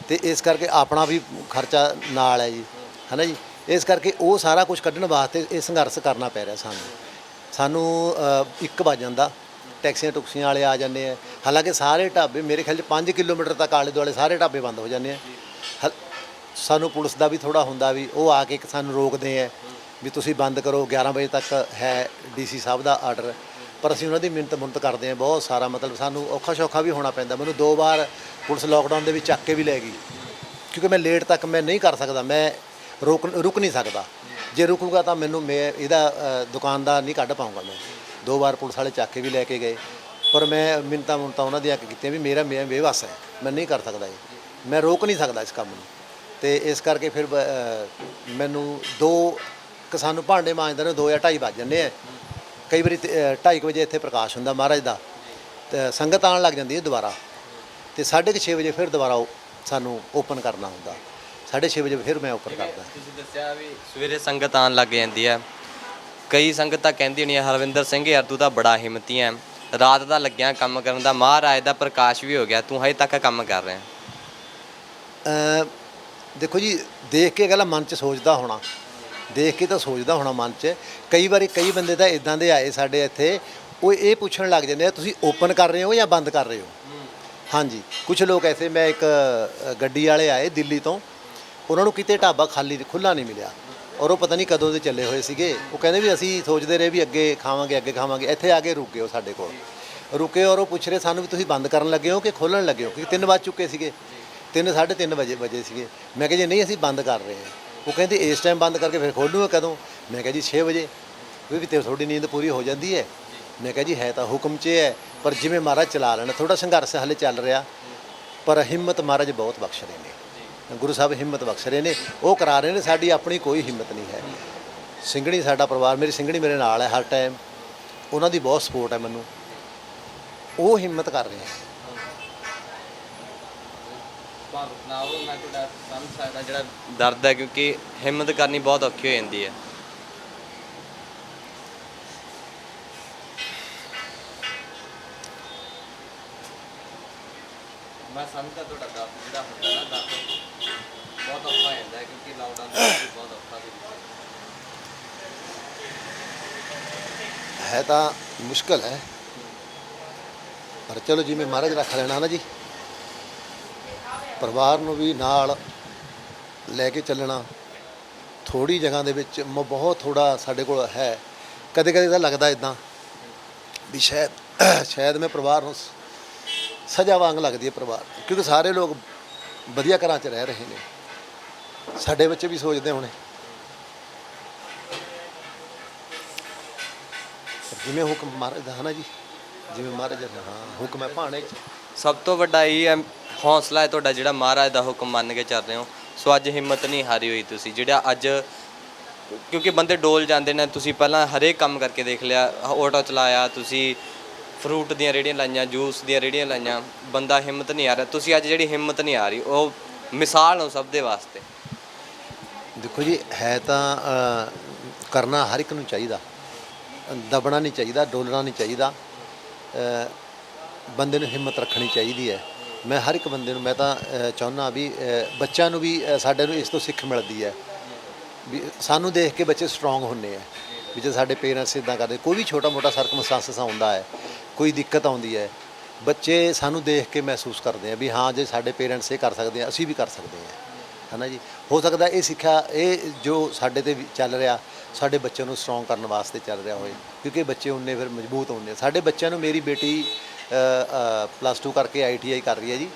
ਅਤੇ ਇਸ ਕਰਕੇ ਆਪਣਾ ਵੀ ਖਰਚਾ ਨਾਲ ਹੈ ਜੀ, ਹੈ ਨਾ ਜੀ। ਇਸ ਕਰਕੇ ਉਹ ਸਾਰਾ ਕੁਝ ਕੱਢਣ ਵਾਸਤੇ ਇਹ ਸੰਘਰਸ਼ ਕਰਨਾ ਪੈ ਰਿਹਾ ਸਾਨੂੰ 1 ਵਜ ਜਾਂਦਾ, ਟੈਕਸੀਆਂ ਟੁਕਸੀਆਂ ਵਾਲੇ ਆ ਜਾਂਦੇ ਆ। ਹਾਲਾਂਕਿ ਸਾਰੇ ਢਾਬੇ ਮੇਰੇ ਖਿਆਲ 'ਚ 5 ਕਿਲੋਮੀਟਰ ਤੱਕ ਆਲੇ ਦੁਆਲੇ ਸਾਰੇ ਢਾਬੇ ਬੰਦ ਹੋ ਜਾਂਦੇ ਆ। ਸਾਨੂੰ ਪੁਲਿਸ ਦਾ ਵੀ ਥੋੜ੍ਹਾ ਹੁੰਦਾ ਵੀ ਉਹ ਆ ਕੇ ਸਾਨੂੰ ਰੋਕਦੇ ਆ ਵੀ ਤੁਸੀਂ ਬੰਦ ਕਰੋ, 11 ਵਜੇ ਤੱਕ ਹੈ DC ਸਾਹਿਬ ਦਾ ਆਰਡਰ, ਪਰ ਅਸੀਂ ਉਹਨਾਂ ਦੀ ਮਿੰਨਤ ਕਰਦੇ ਹਾਂ ਬਹੁਤ ਸਾਰਾ, ਮਤਲਬ ਸਾਨੂੰ ਔਖਾ ਸੌਖਾ ਵੀ ਹੋਣਾ ਪੈਂਦਾ। ਮੈਨੂੰ 2 ਵਾਰ ਪੁਲਿਸ ਲੋਕਡਾਊਨ ਦੇ ਵਿੱਚ ਚੱਕ ਕੇ ਵੀ ਲੈ ਗਈ ਕਿਉਂਕਿ ਮੈਂ ਲੇਟ ਤੱਕ ਮੈਂ ਨਹੀਂ ਕਰ ਸਕਦਾ, ਮੈਂ ਰੁਕ ਨਹੀਂ ਸਕਦਾ। ਜੇ ਰੁਕੂਗਾ ਤਾਂ ਮੈਂ ਇਹਦਾ ਦੁਕਾਨ ਦਾ ਨਹੀਂ ਕੱਢ ਪਾਊਂਗਾ। ਮੈਂ 2 ਵਾਰ ਪੁਲਿਸ ਵਾਲੇ ਚੱਕ ਕੇ ਵੀ ਲੈ ਕੇ ਗਏ, ਪਰ ਮੈਂ ਮਿੰਨਤਾਂ ਉਹਨਾਂ ਦੀਆਂ ਕੀਤੀਆਂ ਵੀ ਮੈਂ ਬੇਵੱਸ ਹੈ, ਮੈਂ ਨਹੀਂ ਕਰ ਸਕਦਾ ਇਹ, ਮੈਂ ਰੋਕ ਨਹੀਂ ਸਕਦਾ ਇਸ ਕੰਮ ਨੂੰ। ਅਤੇ ਇਸ ਕਰਕੇ ਫਿਰ ਮੈਨੂੰ 2 ਸਾਨੂੰ ਭਾਂਡੇ ਮਾਂਜਦੇ ਨੇ 2 ਜਾਂ 2:30 ਵੱਜ ਜਾਂਦੇ ਆ। ਕਈ ਵਾਰੀ 2:30 ਵਜੇ ਇੱਥੇ ਪ੍ਰਕਾਸ਼ ਹੁੰਦਾ ਮਹਾਰਾਜ ਦਾ, ਅਤੇ ਸੰਗਤ ਆਉਣ ਲੱਗ ਜਾਂਦੀ ਹੈ ਦੁਬਾਰਾ, ਅਤੇ 6:30 ਵਜੇ ਫਿਰ ਦੁਬਾਰਾ ਸਾਨੂੰ ਓਪਨ ਕਰਨਾ ਹੁੰਦਾ, 6:30 ਵਜੇ ਫਿਰ ਮੈਂ ਓਪਨ ਕਰਦਾ। ਤੁਸੀਂ ਦੱਸਿਆ ਵੀ ਸਵੇਰੇ ਸੰਗਤ ਆਉਣ ਲੱਗ ਜਾਂਦੀ ਹੈ, ਕਈ ਸੰਗਤ ਤਾਂ ਕਹਿੰਦੀ ਹੋਣੀ ਹੈ ਹਰਵਿੰਦਰ ਸਿੰਘ ਯਾਰ ਤੂੰ ਤਾਂ ਬੜਾ ਹਿੰਮਤੀ ਹੈ, ਰਾਤ ਦਾ ਲੱਗਿਆ ਕੰਮ ਕਰਨ ਦਾ, ਮਹਾਰਾਜ ਦਾ ਪ੍ਰਕਾਸ਼ ਵੀ ਹੋ ਗਿਆ, ਤੂੰ ਹਜੇ ਤੱਕ ਕੰਮ ਕਰ ਰਿਹਾ। ਦੇਖੋ ਜੀ, ਦੇਖ ਕੇ ਅਗਲਾ ਮਨ 'ਚ ਸੋਚਦਾ ਹੋਣਾ, ਦੇਖ ਕੇ ਤਾਂ ਸੋਚਦਾ ਹੋਣਾ ਮਨ 'ਚ। ਕਈ ਵਾਰੀ ਕਈ ਬੰਦੇ ਤਾਂ ਇੱਦਾਂ ਦੇ ਆਏ ਸਾਡੇ ਇੱਥੇ, ਉਹ ਇਹ ਪੁੱਛਣ ਲੱਗ ਜਾਂਦੇ ਆ ਤੁਸੀਂ ਓਪਨ ਕਰ ਰਹੇ ਹੋ ਜਾਂ ਬੰਦ ਕਰ ਰਹੇ ਹੋ। ਹਾਂਜੀ, ਕੁਝ ਲੋਕ ਐਸੇ, ਮੈਂ ਇੱਕ ਗੱਡੀ ਵਾਲੇ ਆਏ ਦਿੱਲੀ ਤੋਂ, ਉਹਨਾਂ ਨੂੰ ਕਿਤੇ ਢਾਬਾ ਖੁੱਲ੍ਹਾ ਨਹੀਂ ਮਿਲਿਆ, ਔਰ ਉਹ ਪਤਾ ਨਹੀਂ ਕਦੋਂ ਦੇ ਚੱਲੇ ਹੋਏ ਸੀਗੇ। ਉਹ ਕਹਿੰਦੇ ਵੀ ਅਸੀਂ ਸੋਚਦੇ ਰਹੇ ਵੀ ਅੱਗੇ ਖਾਵਾਂਗੇ, ਇੱਥੇ ਆ ਕੇ ਰੁਕ ਗਏ ਉਹ ਸਾਡੇ ਕੋਲ, ਰੁਕੇ, ਔਰ ਉਹ ਪੁੱਛ ਰਹੇ ਸਾਨੂੰ ਵੀ ਤੁਸੀਂ ਬੰਦ ਕਰਨ ਲੱਗੇ ਹੋ ਕਿ ਖੋਲ੍ਹਣ ਲੱਗੇ ਹੋ, ਕਿਉਂਕਿ 3 ਵੱਜ ਚੁੱਕੇ ਸੀਗੇ, 3-3:30 ਵਜੇ ਸੀਗੇ। ਮੈਂ ਕਿਹਾ ਜੀ ਨਹੀਂ ਅਸੀਂ ਬੰਦ ਕਰ ਰਹੇ ਹਾਂ। ਉਹ ਕਹਿੰਦੇ ਇਸ ਟਾਈਮ ਬੰਦ ਕਰਕੇ ਫਿਰ ਖੋਲ੍ਹੂਗਾ ਕਦੋਂ? ਮੈਂ ਕਿਹਾ ਜੀ 6 ਵਜੇ। ਵੀ ਤੇ ਤੁਹਾਡੀ ਨੀਂਦ ਪੂਰੀ ਹੋ ਜਾਂਦੀ ਹੈ। ਮੈਂ ਕਿਹਾ ਜੀ ਹੈ ਤਾਂ ਹੁਕਮ 'ਚ ਹੈ, ਪਰ ਜਿਵੇਂ ਮਹਾਰਾਜ ਚਲਾ ਲੈਣਾ, ਥੋੜ੍ਹਾ ਸੰਘਰਸ਼ ਹਾਲੇ ਚੱਲ ਰਿਹਾ, ਪਰ ਹਿੰਮਤ ਮਹਾਰਾਜ ਬਹੁਤ ਬਖਸ਼ ਰਹੇ ਨੇ, ਗੁਰੂ ਸਾਹਿਬ ਹਿੰਮਤ ਬਖਸ਼ ਰਹੇ ਨੇ, ਉਹ ਕਰਾ ਰਹੇ ਨੇ। ਸਾਡੀ ਆਪਣੀ ਕੋਈ ਹਿੰਮਤ ਨਹੀਂ ਹੈ। ਸਿੰਘਣੀ ਸਾਡਾ ਪਰਿਵਾਰ, ਮੇਰੀ ਸਿੰਘਣੀ ਮੇਰੇ ਨਾਲ ਹੈ ਹਰ ਟਾਈਮ, ਉਹਨਾਂ ਦੀ ਬਹੁਤ ਸਪੋਰਟ ਹੈ ਮੈਨੂੰ, ਉਹ ਹਿੰਮਤ ਕਰ ਰਹੇ ਹੈ। ਮੈਂ ਤੁਹਾਡਾ ਸਮਝ ਸਕਦਾ ਜਿਹੜਾ ਦਰਦ ਹੈ, ਕਿਉਂਕਿ ਹਿੰਮਤ ਕਰਨੀ ਬਹੁਤ ਔਖੀ ਹੋ ਜਾਂਦੀ ਹੈ। ਮੈਂ ਸਮਝਦਾ ਤੁਹਾਡਾ ਦਰਦ ਜਿਹੜਾ ਹੁੰਦਾ ਨਾ, ਦਰਦ ਬਹੁਤ ਔਖਾ ਹੋ ਜਾਂਦਾ ਹੈ, ਕਿਉਂਕਿ ਲਾਕਡਾਊਨ ਦੇ ਵਿੱਚ ਬਹੁਤ ਔਖਾ ਹੈ ਤਾਂ ਮੁਸ਼ਕਲ ਹੈ, ਪਰ ਚਲੋ ਜਿਵੇਂ ਮਹਾਰਾਜ ਰੱਖ ਲੈਣਾ ਨਾ ਜੀ, ਪਰਿਵਾਰ ਨੂੰ ਵੀ ਨਾਲ ਲੈ ਕੇ ਚੱਲਣਾ। ਥੋੜ੍ਹੀ ਜਗ੍ਹਾ ਦੇ ਵਿੱਚ ਬਹੁਤ ਥੋੜ੍ਹਾ ਸਾਡੇ ਕੋਲ ਹੈ। ਕਦੇ ਕਦੇ ਤਾਂ ਲੱਗਦਾ ਇੱਦਾਂ ਵੀ ਸ਼ਾਇਦ ਮੈਂ ਪਰਿਵਾਰ ਨੂੰ ਸਜ਼ਾ ਵਾਂਗ ਲੱਗਦੀ ਹੈ ਪਰਿਵਾਰ, ਕਿਉਂਕਿ ਸਾਰੇ ਲੋਕ ਵਧੀਆ ਘਰਾਂ 'ਚ ਰਹਿ ਰਹੇ ਨੇ। ਸਾਡੇ ਬੱਚੇ ਵੀ ਸੋਚਦੇ ਹੋਣੇ ਜਿਵੇਂ ਹੁਕਮ ਮਹਾਰਾਜ ਦਾ ਹੈ ਨਾ ਜੀ, ਜਿਵੇਂ ਮਹਾਰਾਜ ਦਾ ਹੁਕਮ ਹੈ ਭਾਣੇ 'ਚ। ਸਭ ਤੋਂ ਵੱਡਾ ਇਹ ਹੈ ਹੌਸਲਾ ਹੈ ਤੁਹਾਡਾ, ਜਿਹੜਾ ਮਹਾਰਾਜ ਦਾ ਹੁਕਮ ਮੰਨ ਕੇ ਚੱਲ ਰਹੇ ਹੋ। ਸੋ ਅੱਜ ਹਿੰਮਤ ਨਹੀਂ ਹਾਰੀ ਹੋਈ ਤੁਸੀਂ, ਜਿਹੜਾ ਅੱਜ ਕਿਉਂਕਿ ਬੰਦੇ ਡੋਲ ਜਾਂਦੇ ਨੇ। ਤੁਸੀਂ ਪਹਿਲਾਂ ਹਰੇਕ ਕੰਮ ਕਰਕੇ ਦੇਖ ਲਿਆ, ਆਟੋ ਚਲਾਇਆ, ਤੁਸੀਂ ਫਰੂਟ ਦੀਆਂ ਰੇਹੜੀਆਂ ਲਾਈਆਂ, ਜੂਸ ਦੀਆਂ ਰੇਹੜੀਆਂ ਲਾਈਆਂ, ਬੰਦਾ ਹਿੰਮਤ ਨਹੀਂ ਆ ਰਿਹਾ। ਤੁਸੀਂ ਅੱਜ ਜਿਹੜੀ ਹਿੰਮਤ ਨਹੀਂ ਆ ਰਹੀ, ਉਹ ਮਿਸਾਲ ਹੋ ਸਭ ਦੇ ਵਾਸਤੇ। ਦੇਖੋ ਜੀ, ਹੈ ਤਾਂ ਕਰਨਾ ਹਰ ਇੱਕ ਨੂੰ ਚਾਹੀਦਾ, ਦਬਣਾ ਨਹੀਂ ਚਾਹੀਦਾ, ਡੋਲਣਾ ਨਹੀਂ ਚਾਹੀਦਾ। ਬੰਦੇ ਨੂੰ ਹਿੰਮਤ ਰੱਖਣੀ ਚਾਹੀਦੀ ਹੈ। ਮੈਂ ਹਰ ਇੱਕ ਬੰਦੇ ਨੂੰ, ਮੈਂ ਤਾਂ ਚਾਹੁੰਦਾ ਵੀ ਬੱਚਿਆਂ ਨੂੰ ਵੀ ਸਾਡੇ ਨੂੰ ਇਸ ਤੋਂ ਸਿੱਖ ਮਿਲਦੀ ਹੈ ਵੀ ਸਾਨੂੰ ਦੇਖ ਕੇ ਬੱਚੇ ਸਟਰੋਂਗ ਹੁੰਦੇ ਆ। ਵੀ ਜੇ ਸਾਡੇ ਪੇਰੈਂਟਸ ਇੱਦਾਂ ਕਰਦੇ, ਕੋਈ ਵੀ ਛੋਟਾ ਮੋਟਾ ਸਰਕਮਸਟੈਂਸਸ ਆਉਂਦਾ ਹੈ, ਕੋਈ ਦਿੱਕਤ ਆਉਂਦੀ ਹੈ, ਬੱਚੇ ਸਾਨੂੰ ਦੇਖ ਕੇ ਮਹਿਸੂਸ ਕਰਦੇ ਆ ਵੀ ਹਾਂ ਜੇ ਸਾਡੇ ਪੇਰੈਂਟਸ ਇਹ ਕਰ ਸਕਦੇ ਆ, ਅਸੀਂ ਵੀ ਕਰ ਸਕਦੇ ਹਾਂ, ਹੈ ਨਾ ਜੀ। ਹੋ ਸਕਦਾ ਇਹ ਸਿੱਖਿਆ, ਇਹ ਜੋ ਸਾਡੇ ਤੇ ਚੱਲ ਰਿਹਾ, ਸਾਡੇ ਬੱਚਿਆਂ ਨੂੰ ਸਟਰੋਂਗ ਕਰਨ ਵਾਸਤੇ ਚੱਲ ਰਿਹਾ ਹੋਏ, ਕਿਉਂਕਿ ਬੱਚੇ ਉਨੇ ਫਿਰ ਮਜ਼ਬੂਤ ਹੁੰਦੇ ਆ। ਸਾਡੇ ਬੱਚਿਆਂ ਨੂੰ, ਮੇਰੀ ਬੇਟੀ +2 ਕਰਕੇ ITI ਕਰ ਰਹੀ ਹੈ ਜੀ,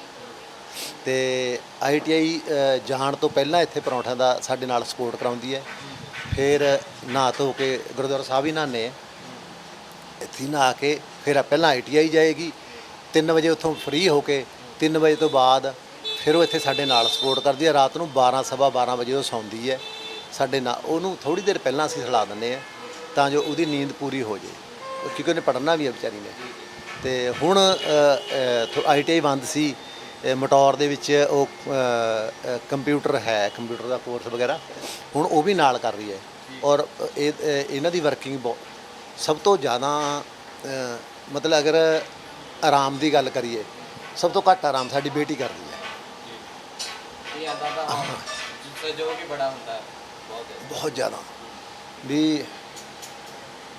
ਅਤੇ ITI ਜਾਣ ਤੋਂ ਪਹਿਲਾਂ ਇੱਥੇ ਪਰੌਂਠਿਆਂ ਦਾ ਸਾਡੇ ਨਾਲ ਸਪੋਰਟ ਕਰਾਉਂਦੀ ਹੈ। ਫਿਰ ਨਹਾ ਧੋ ਕੇ ਗੁਰਦੁਆਰਾ ਸਾਹਿਬ ਹੀ ਨਹਾਉਂਦੇ ਆ, ਇੱਥੇ ਹੀ ਨਹਾ ਕੇ ਫਿਰ ਪਹਿਲਾਂ ITI ਜਾਏਗੀ, 3 ਵਜੇ ਉੱਥੋਂ ਫ੍ਰੀ ਹੋ ਕੇ 3 ਵਜੇ ਤੋਂ ਬਾਅਦ ਫਿਰ ਉਹ ਇੱਥੇ ਸਾਡੇ ਨਾਲ ਸਪੋਰਟ ਕਰਦੀ ਹੈ। ਰਾਤ ਨੂੰ 12 ਸਵਾ 12 ਵਜੇ ਉਹ ਸੌਂਦੀ ਹੈ ਸਾਡੇ ਨਾਲ। ਉਹਨੂੰ ਥੋੜ੍ਹੀ ਦੇਰ ਪਹਿਲਾਂ ਅਸੀਂ ਸੁਲਾ ਦਿੰਦੇ ਹਾਂ ਤਾਂ ਜੋ ਉਹਦੀ ਨੀਂਦ ਪੂਰੀ ਹੋ ਜਾਏ, ਕਿਉਂਕਿ ਉਹਨੇ ਪੜ੍ਹਨਾ ਵੀ ਹੈ ਵਿਚਾਰੀ ਨੇ। ਅਤੇ ਹੁਣ ITI ਬੰਦ ਸੀ, ਮਟੌਰ ਦੇ ਵਿੱਚ ਉਹ ਕੰਪਿਊਟਰ ਹੈ, ਕੰਪਿਊਟਰ ਦਾ ਕੋਰਸ ਵਗੈਰਾ ਹੁਣ ਉਹ ਵੀ ਨਾਲ ਕਰ ਰਹੀ ਹੈ। ਔਰ ਇਹਨਾਂ ਦੀ ਵਰਕਿੰਗ ਸਭ ਤੋਂ ਜ਼ਿਆਦਾ ਮਤਲਬ ਅਗਰ ਆਰਾਮ ਦੀ ਗੱਲ ਕਰੀਏ, ਸਭ ਤੋਂ ਘੱਟ ਆਰਾਮ ਸਾਡੀ ਬੇਟੀ ਕਰਦੀ ਹੈ। ਬਹੁਤ ਜ਼ਿਆਦਾ ਵੀ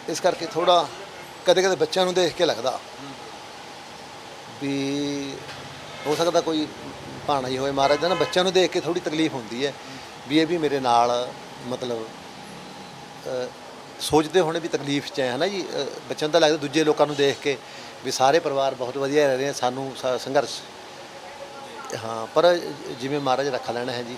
ਇਸ ਕਰਕੇ ਥੋੜ੍ਹਾ ਕਦੇ ਕਦੇ ਬੱਚਿਆਂ ਨੂੰ ਦੇਖ ਕੇ ਲੱਗਦਾ ਵੀ ਹੋ ਸਕਦਾ ਕੋਈ ਭਾਣਾ ਹੀ ਹੋਏ ਮਹਾਰਾਜ ਦਾ ਨਾ। ਬੱਚਿਆਂ ਨੂੰ ਦੇਖ ਕੇ ਥੋੜ੍ਹੀ ਤਕਲੀਫ ਹੁੰਦੀ ਹੈ ਵੀ ਇਹ ਵੀ ਮੇਰੇ ਨਾਲ ਮਤਲਬ ਸੋਚਦੇ ਹੋਣੇ ਵੀ ਤਕਲੀਫ 'ਚ ਹੈ ਨਾ ਜੀ। ਬੱਚਿਆਂ ਨੂੰ ਤਾਂ ਲੱਗਦਾ ਦੂਜੇ ਲੋਕਾਂ ਨੂੰ ਦੇਖ ਕੇ ਵੀ ਸਾਰੇ ਪਰਿਵਾਰ ਬਹੁਤ ਵਧੀਆ ਰਹਿ ਰਹੇ, ਸਾਨੂੰ ਸੰਘਰਸ਼। ਹਾਂ, ਪਰ ਜਿਵੇਂ ਮਹਾਰਾਜ ਰੱਖ ਲੈਣਾ ਹੈ ਜੀ,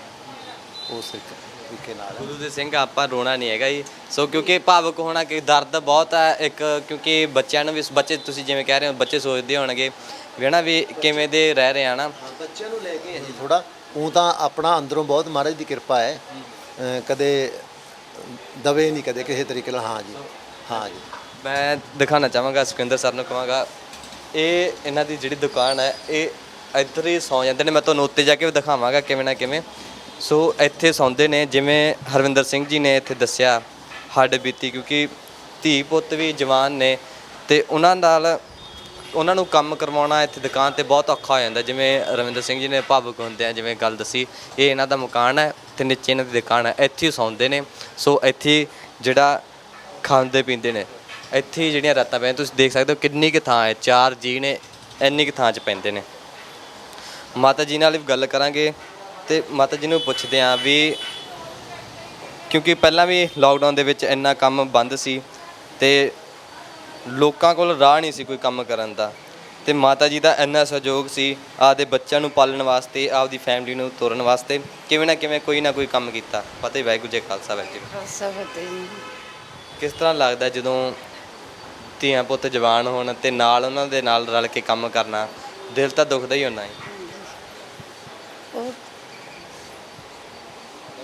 ਉਸ ਤਰੀਕੇ ਨਾਲ। ਗੁਰੂ ਦੇ ਸਿੰਘ, ਆਪਾਂ ਰੋਣਾ ਨਹੀਂ ਹੈਗਾ ਜੀ। ਸੋ ਕਿਉਂਕਿ ਭਾਵੁਕ ਹੋਣਾ, ਕਿ ਦਰਦ ਬਹੁਤ ਹੈ ਇੱਕ, ਕਿਉਂਕਿ ਬੱਚਿਆਂ ਨੂੰ ਵੀ, ਬੱਚੇ ਤੁਸੀਂ ਜਿਵੇਂ ਕਹਿ ਰਹੇ ਹੋ, ਬੱਚੇ ਸੋਚਦੇ ਹੋਣਗੇ ਵੀ ਹੈ ਨਾ ਵੀ ਕਿਵੇਂ ਦੇ ਰਹਿ ਰਹੇ ਆ ਨਾ। ਬੱਚਿਆਂ ਨੂੰ ਲੈ ਕੇ ਜੀ ਥੋੜ੍ਹਾ ਉਹ ਤਾਂ ਆਪਣਾ ਅੰਦਰੋਂ ਬਹੁਤ ਮਹਾਰਾਜ ਦੀ ਕਿਰਪਾ ਹੈ, ਕਦੇ ਦਵੇ ਨਹੀਂ ਕਦੇ ਕਿਸੇ ਤਰੀਕੇ ਨਾਲ। ਹਾਂ ਜੀ, ਹਾਂ ਜੀ। ਮੈਂ ਦਿਖਾਉਣਾ ਚਾਹਾਂਗਾ, ਸੁਖਿੰਦਰ ਸਰ ਨੂੰ ਕਹਾਂਗਾ, ਇਹ ਇਹਨਾਂ ਦੀ ਜਿਹੜੀ ਦੁਕਾਨ ਹੈ, ਇਹ ਇੱਧਰ ਹੀ ਸੌਂ ਜਾਂਦੇ ਨੇ। ਮੈਂ ਤੁਹਾਨੂੰ ਉੱਤੇ ਜਾ ਕੇ ਵੀ ਦਿਖਾਵਾਂਗਾ ਕਿਵੇਂ ਨਾ ਕਿਵੇਂ। ਸੋ ਇੱਥੇ ਸੌਂਦੇ ਨੇ, ਜਿਵੇਂ ਹਰਵਿੰਦਰ ਸਿੰਘ ਜੀ ਨੇ ਇੱਥੇ ਦੱਸਿਆ ਹੱਡ ਬੀਤੀ, ਕਿਉਂਕਿ ਧੀ ਪੁੱਤ ਵੀ ਜਵਾਨ ਨੇ ਅਤੇ ਉਹਨਾਂ ਨੂੰ ਕੰਮ ਕਰਵਾਉਣਾ ਇੱਥੇ ਦੁਕਾਨ 'ਤੇ ਬਹੁਤ ਔਖਾ ਹੋ ਜਾਂਦਾ। ਜਿਵੇਂ ਰਵਿੰਦਰ ਸਿੰਘ ਜੀ ਨੇ ਭਾਵੁਕ ਹੁੰਦੇ ਆ, ਜਿਵੇਂ ਗੱਲ ਦੱਸੀ, ਇਹ ਇਹਨਾਂ ਦਾ ਮਕਾਨ ਹੈ ਅਤੇ ਨੀਚੇ ਇਹਨਾਂ ਦੀ ਦੁਕਾਨ ਹੈ, ਇੱਥੇ ਹੀ ਸੌਂਦੇ ਨੇ। ਸੋ ਇੱਥੇ ਜਿਹੜਾ ਖਾਂਦੇ ਪੀਂਦੇ ਨੇ, ਇੱਥੇ ਹੀ ਜਿਹੜੀਆਂ ਰਾਤਾਂ ਪੈਂਦੀਆਂ, ਤੁਸੀਂ ਦੇਖ ਸਕਦੇ ਹੋ ਕਿੰਨੀ ਕੁ ਥਾਂ ਹੈ, 4 ਜੀਅ ਨੇ, ਇੰਨੀ ਕੁ ਥਾਂ 'ਚ ਪੈਂਦੇ ਨੇ। ਮਾਤਾ ਜੀ ਨਾਲ ਵੀ ਗੱਲ ਕਰਾਂਗੇ ਅਤੇ ਮਾਤਾ ਜੀ ਨੂੰ ਪੁੱਛਦੇ ਹਾਂ ਵੀ, ਕਿਉਂਕਿ ਪਹਿਲਾਂ ਵੀ ਲੋਕਡਾਊਨ ਦੇ ਵਿੱਚ ਇੰਨਾ ਕੰਮ ਬੰਦ ਸੀ ਅਤੇ ਲੋਕਾਂ ਕੋਲ ਰਾਹ ਨਹੀਂ ਸੀ ਕੋਈ ਕੰਮ ਕਰਨ ਦਾ, ਅਤੇ ਮਾਤਾ ਜੀ ਦਾ ਇੰਨਾ ਸਹਿਯੋਗ ਸੀ ਆਪਦੇ ਬੱਚਿਆਂ ਨੂੰ ਪਾਲਣ ਵਾਸਤੇ, ਆਪਦੀ ਫੈਮਿਲੀ ਨੂੰ ਤੋਰਨ ਵਾਸਤੇ, ਕਿਵੇਂ ਨਾ ਕਿਵੇਂ ਕੋਈ ਨਾ ਕੋਈ ਕੰਮ ਕੀਤਾ। ਫਤਿਹ ਵਾਹਿਗੁਰੂ ਜੀ ਖਾਲਸਾ ਵਾਹਿਗੁਰੂ ਜੀ। ਕਿਸ ਤਰ੍ਹਾਂ ਲੱਗਦਾ ਜਦੋਂ ਧੀਆਂ ਪੁੱਤ ਜਵਾਨ ਹੋਣ ਅਤੇ ਨਾਲ ਉਹਨਾਂ ਦੇ ਨਾਲ ਰਲ ਕੇ ਕੰਮ ਕਰਨਾ? ਦਿਲ ਤਾਂ ਦੁਖਦਾ ਹੀ ਹੋਣਾ ਹੈ।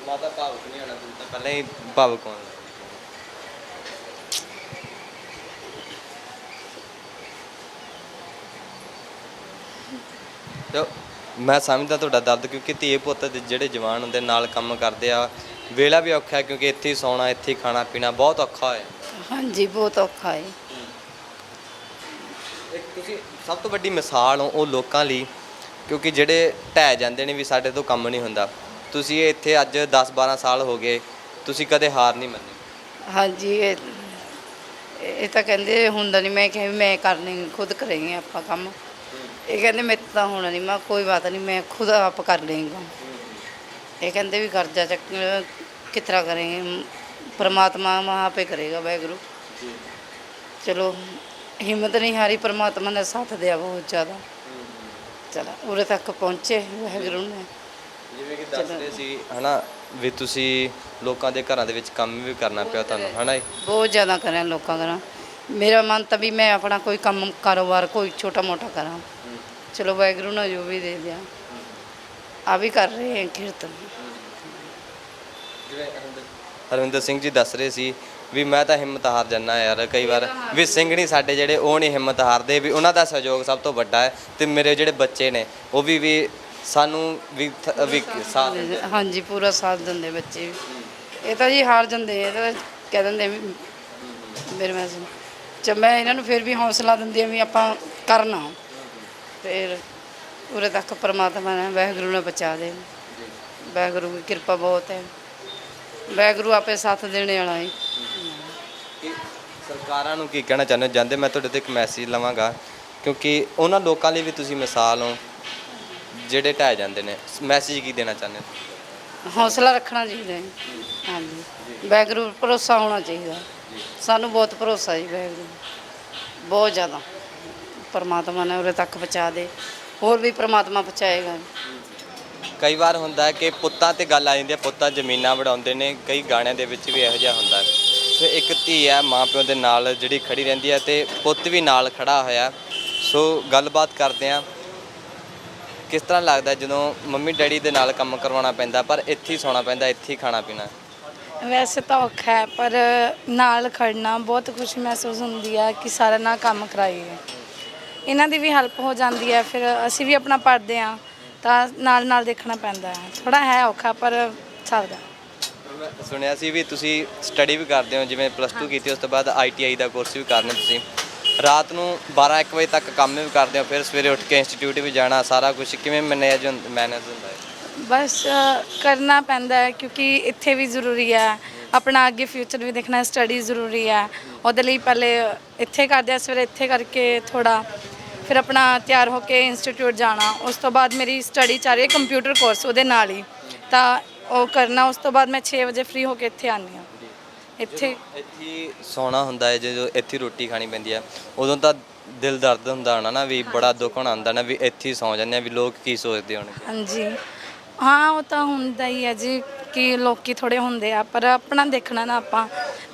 ਮਾਤਾ ਭਾਵੁਕ ਨਹੀਂ ਹੋਣਾ, ਤੁਸੀਂ ਤਾਂ ਪਹਿਲਾਂ ਹੀ ਭਾਵੁਕ ਹੋਣਾ। ਮੈਂ ਸਮਝਦਾ ਤੁਹਾਡਾ ਦਰਦ, ਕਿਉਂਕਿ ਧੀਏ ਪੁੱਤ ਦੇ ਜਿਹੜੇ ਜਵਾਨ ਹੁੰਦੇ ਨਾਲ ਕੰਮ ਕਰਦੇ ਆ, ਵੇਲਾ ਵੀ ਔਖਾ, ਕਿਉਂਕਿ ਇੱਥੇ ਹੀ ਸੌਣਾ, ਇੱਥੇ ਹੀ ਖਾਣਾ ਪੀਣਾ ਬਹੁਤ ਔਖਾ ਹੋਇਆ। ਹਾਂਜੀ, ਬਹੁਤ ਔਖਾ ਹੈ। ਇੱਕ ਤੁਸੀਂ ਸਭ ਤੋਂ ਵੱਡੀ ਮਿਸਾਲ ਹੋ ਉਹ ਲੋਕਾਂ ਲਈ, ਕਿਉਂਕਿ ਜਿਹੜੇ ਢਹਿ ਜਾਂਦੇ ਨੇ ਵੀ ਸਾਡੇ ਤੋਂ ਕੰਮ ਨਹੀਂ ਹੁੰਦਾ। ਤੁਸੀਂ ਇੱਥੇ ਅੱਜ 10-12 ਸਾਲ ਹੋ ਗਏ, ਤੁਸੀਂ ਕਦੇ ਹਾਰ ਨਹੀਂ ਮੰਨੀ। ਹਾਂਜੀ, ਇਹ ਤਾਂ ਕਹਿੰਦੇ ਹੁੰਦਾ ਨਹੀਂ, ਮੈਂ ਕਿਹਾ ਵੀ ਮੈਂ ਕਰਨੀ ਖੁਦ ਕਰੇਂਗੇ ਆਪਾਂ ਕੰਮ। ਇਹ ਕਹਿੰਦੇ ਮੇਰੇ ਤੋਂ ਤਾਂ ਹੋਣਾ ਨਹੀਂ। ਮੈਂ ਕੋਈ ਬਾਤ ਨਹੀਂ, ਮੈਂ ਖੁਦ ਆਪ ਕਰ ਲੇਂਗਾ। ਇਹ ਕਹਿੰਦੇ ਵੀ ਕਰਜ਼ਾ ਚੱਕ किस तरह करेंगे, परमात्मा वहाँ पे करेगा वाहगुरु। चलो हिम्मत नहीं हारी, परमात्मा ने साथ दिया बहुत ज़्यादा। चलो उरे तक पहुँचे वाहगुरु ने। ਜਿਵੇਂ ਕਿ ਦੱਸ ਰਹੇ ਸੀ ਹਨਾ ਵੀ ਤੁਸੀਂ ਲੋਕਾਂ ਦੇ ਘਰਾਂ ਦੇ ਵਿੱਚ ਕੰਮ ਵੀ ਕਰਨਾ ਪਿਆ ਤੁਹਾਨੂੰ ਹਨਾ ਜੀ? बहुत ज़्यादा करें लोगों करा। मेरा मन तभी मैं अपना कोई काम कारोबार कोई छोटा मोटा करा। चलो वाहगुरु ने जो भी दे दिया, आ भी कर रहे हैं कीर्तन। ਜਿਵੇਂ ਹਰਵਿੰਦਰ ਸਿੰਘ ਜੀ ਦੱਸ ਰਹੇ ਸੀ ਵੀ ਮੈਂ ਤਾਂ ਹਿੰਮਤ ਹਾਰ ਜਾਂਦਾ ਯਾਰ ਕਈ ਵਾਰ, ਵੀ ਸਿੰਘਣੀ ਸਾਡੇ ਜਿਹੜੇ ਉਹ ਨਹੀਂ ਹਿੰਮਤ ਹਾਰਦੇ, ਵੀ ਉਹਨਾਂ ਦਾ ਸਹਿਯੋਗ ਸਭ ਤੋਂ ਵੱਡਾ ਹੈ। ਤੇ ਮੇਰੇ ਜਿਹੜੇ ਬੱਚੇ ਨੇ ਉਹ ਵੀ ਸਾਨੂੰ ਵੀ ਸਾਥ ਦਿੰਦੇ। हाँ जी पूरा साथ देंगे बच्चे भी। ये तो जी हार जाते हैं, तो कह देंगे भी मेरे मैं जब मैं इन्होंने फिर भी हौसला दिंदी भी आप करना। फिर उरे तक परमात्मा ने वाहगुरु ने बचा दे। वाहगुरु की कृपा बहुत है, वाहगुरु आपे साथ देने वाला है। ਕਿ ਸਰਕਾਰਾਂ ਨੂੰ ਕੀ ਕਹਿਣਾ ਚਾਹੁੰਦੇ ਹੋ? ਜਾਂਦੇ ਮੈਂ ਤੁਹਾਡੇ ਤੋਂ ਇੱਕ ਮੈਸੇਜ ਲਵਾਂਗਾ, ਕਿਉਂਕਿ ਉਹਨਾਂ ਲੋਕਾਂ ਲਈ ਵੀ ਤੁਸੀਂ ਮਿਸਾਲ ਹੋ ਜਿਹੜੇ ਢਾਏ ਜਾਂਦੇ ਨੇ। ਮੈਸੇਜ ਕੀ ਦੇਣਾ ਚਾਹੁੰਦੇ ਹੋ? हौसला रखना चाहिए। हाँ जी वाहगुरु भरोसा होना चाहिए। सानू बहुत भरोसा जी वाहगुरु, बहुत ज़्यादा। परमात्मा ने उरे तक पहुँचा दे, और भी परमात्मा पहुँचाएगा। ਕਈ ਵਾਰ ਹੁੰਦਾ ਹੈ ਕਿ ਪੁੱਤਾਂ ਤੇ ਗੱਲ ਆ ਜਾਂਦੀ ਹੈ, ਪੁੱਤਾਂ ਜ਼ਮੀਨਾਂ ਵਡਾਉਂਦੇ ਨੇ, ਕਈ ਗਾਣਿਆਂ ਦੇ ਵਿੱਚ ਵੀ ਇਹੋ ਜਿਹਾ ਹੁੰਦਾ ਹੈ। ਫਿਰ ਇੱਕ ਧੀ ਹੈ ਮਾਂ ਪਿਓ ਦੇ ਨਾਲ ਜਿਹੜੀ ਖੜੀ ਰਹਿੰਦੀ ਹੈ ਤੇ ਪੁੱਤ ਵੀ ਨਾਲ ਖੜਾ ਹੋਇਆ। ਸੋ ਗੱਲਬਾਤ ਕਰਦੇ ਹਾਂ, ਕਿਸ ਤਰ੍ਹਾਂ ਲੱਗਦਾ ਜਦੋਂ ਮੰਮੀ ਡੈਡੀ ਦੇ ਨਾਲ ਕੰਮ ਕਰਵਾਉਣਾ ਪੈਂਦਾ ਪਰ ਇੱਥੇ ਹੀ ਸੌਣਾ ਪੈਂਦਾ, ਇੱਥੇ ਹੀ ਖਾਣਾ ਪੀਣਾ? ਵੈਸੇ ਤਾਂ ਔਖਾ ਹੈ, ਪਰ ਨਾਲ ਖੜਨਾ ਬਹੁਤ ਖੁਸ਼ੀ ਮਹਿਸੂਸ ਹੁੰਦੀ ਹੈ ਕਿ ਸਾਰਿਆਂ ਨਾਲ ਕੰਮ ਕਰਾਈਏ। ਇਹਨਾਂ ਦੀ ਵੀ ਹੈਲਪ ਹੋ ਜਾਂਦੀ ਹੈ, ਫਿਰ ਅਸੀਂ ਵੀ ਆਪਣਾ ਪੜ੍ਹਦੇ ਹਾਂ ਤਾਂ ਨਾਲ ਨਾਲ ਦੇਖਣਾ ਪੈਂਦਾ ਹੈ। ਥੋੜਾ ਹੈ ਔਖਾ ਪਰ ਚੱਲਦਾ। ਮੈਂ ਸੁਣਿਆ ਸੀ ਵੀ ਤੁਸੀਂ ਸਟੱਡੀ ਵੀ ਕਰਦੇ ਹੋ, ਜਿਵੇਂ +2 ਕੀਤੀ ਉਸ ਤੋਂ ਬਾਅਦ ITI ਦਾ ਕੋਰਸ ਵੀ ਕਰਨਾ ਤੁਸੀਂ। ਰਾਤ ਨੂੰ 12-1 ਵਜੇ ਤੱਕ ਕੰਮ ਵੀ ਕਰਦੇ ਹੋ, ਫਿਰ ਸਵੇਰੇ ਉੱਠ ਕੇ ਇੰਸਟੀਚਿਊਟ ਵੀ ਜਾਣਾ, ਸਾਰਾ ਕੁਝ ਕਿਵੇਂ ਮੈਨੇਜ ਹੁੰਦਾ ਹੈ? ਬਸ ਕਰਨਾ ਪੈਂਦਾ ਹੈ ਕਿਉਂਕਿ ਇੱਥੇ ਵੀ ਜ਼ਰੂਰੀ ਹੈ, ਆਪਣਾ ਅੱਗੇ ਫਿਊਚਰ ਵੀ ਦੇਖਣਾ, ਸਟੱਡੀ ਜ਼ਰੂਰੀ ਹੈ। ਉਹਦੇ ਲਈ ਪਹਿਲੇ ਇੱਥੇ ਕਰਦੇ ਹਾਂ, ਸਵੇਰੇ ਇੱਥੇ ਕਰਕੇ ਥੋੜਾ ਫਿਰ ਆਪਣਾ ਤਿਆਰ ਹੋ ਕੇ ਇੰਸਟੀਚਿਊਟ ਜਾਣਾ। ਉਸ ਤੋਂ ਬਾਅਦ ਮੇਰੀ ਸਟੱਡੀ ਚੱਲ ਰਹੀ ਹੈ ਕੰਪਿਊਟਰ ਕੋਰਸ, ਉਹਦੇ ਨਾਲ ਹੀ ਤਾਂ ਉਹ ਕਰਨਾ। ਉਸ ਤੋਂ ਬਾਅਦ ਮੈਂ 6 ਵਜੇ ਫ੍ਰੀ ਹੋ ਕੇ ਇੱਥੇ ਆਉਂਦੀ ਹਾਂ। ਇੱਥੇ ਸੌਣਾ ਹੁੰਦਾ ਹੈ, ਜਦੋਂ ਇੱਥੇ ਰੋਟੀ ਖਾਣੀ ਪੈਂਦੀ ਹੈ ਉਦੋਂ ਤਾਂ ਦਿਲ ਦਰਦ ਹੁੰਦਾ ਹੋਣਾ ਨਾ, ਵੀ ਬੜਾ ਦੁੱਖ ਹੋਣਾ ਹੁੰਦਾ ਨਾ ਵੀ ਇੱਥੇ ਹੀ ਸੌਂ ਜਾਂਦੇ ਆ, ਵੀ ਲੋਕ ਕੀ ਸੋਚਦੇ ਹੋਣਗੇ। ਹਾਂਜੀ ਹਾਂ ਉਹ ਤਾਂ ਹੁੰਦਾ ਹੀ ਹੈ ਜੀ ਕਿ ਲੋਕੀ ਥੋੜੇ ਹੁੰਦੇ ਆ, ਪਰ ਆਪਣਾ ਦੇਖਣਾ ਨਾ। ਆਪਾਂ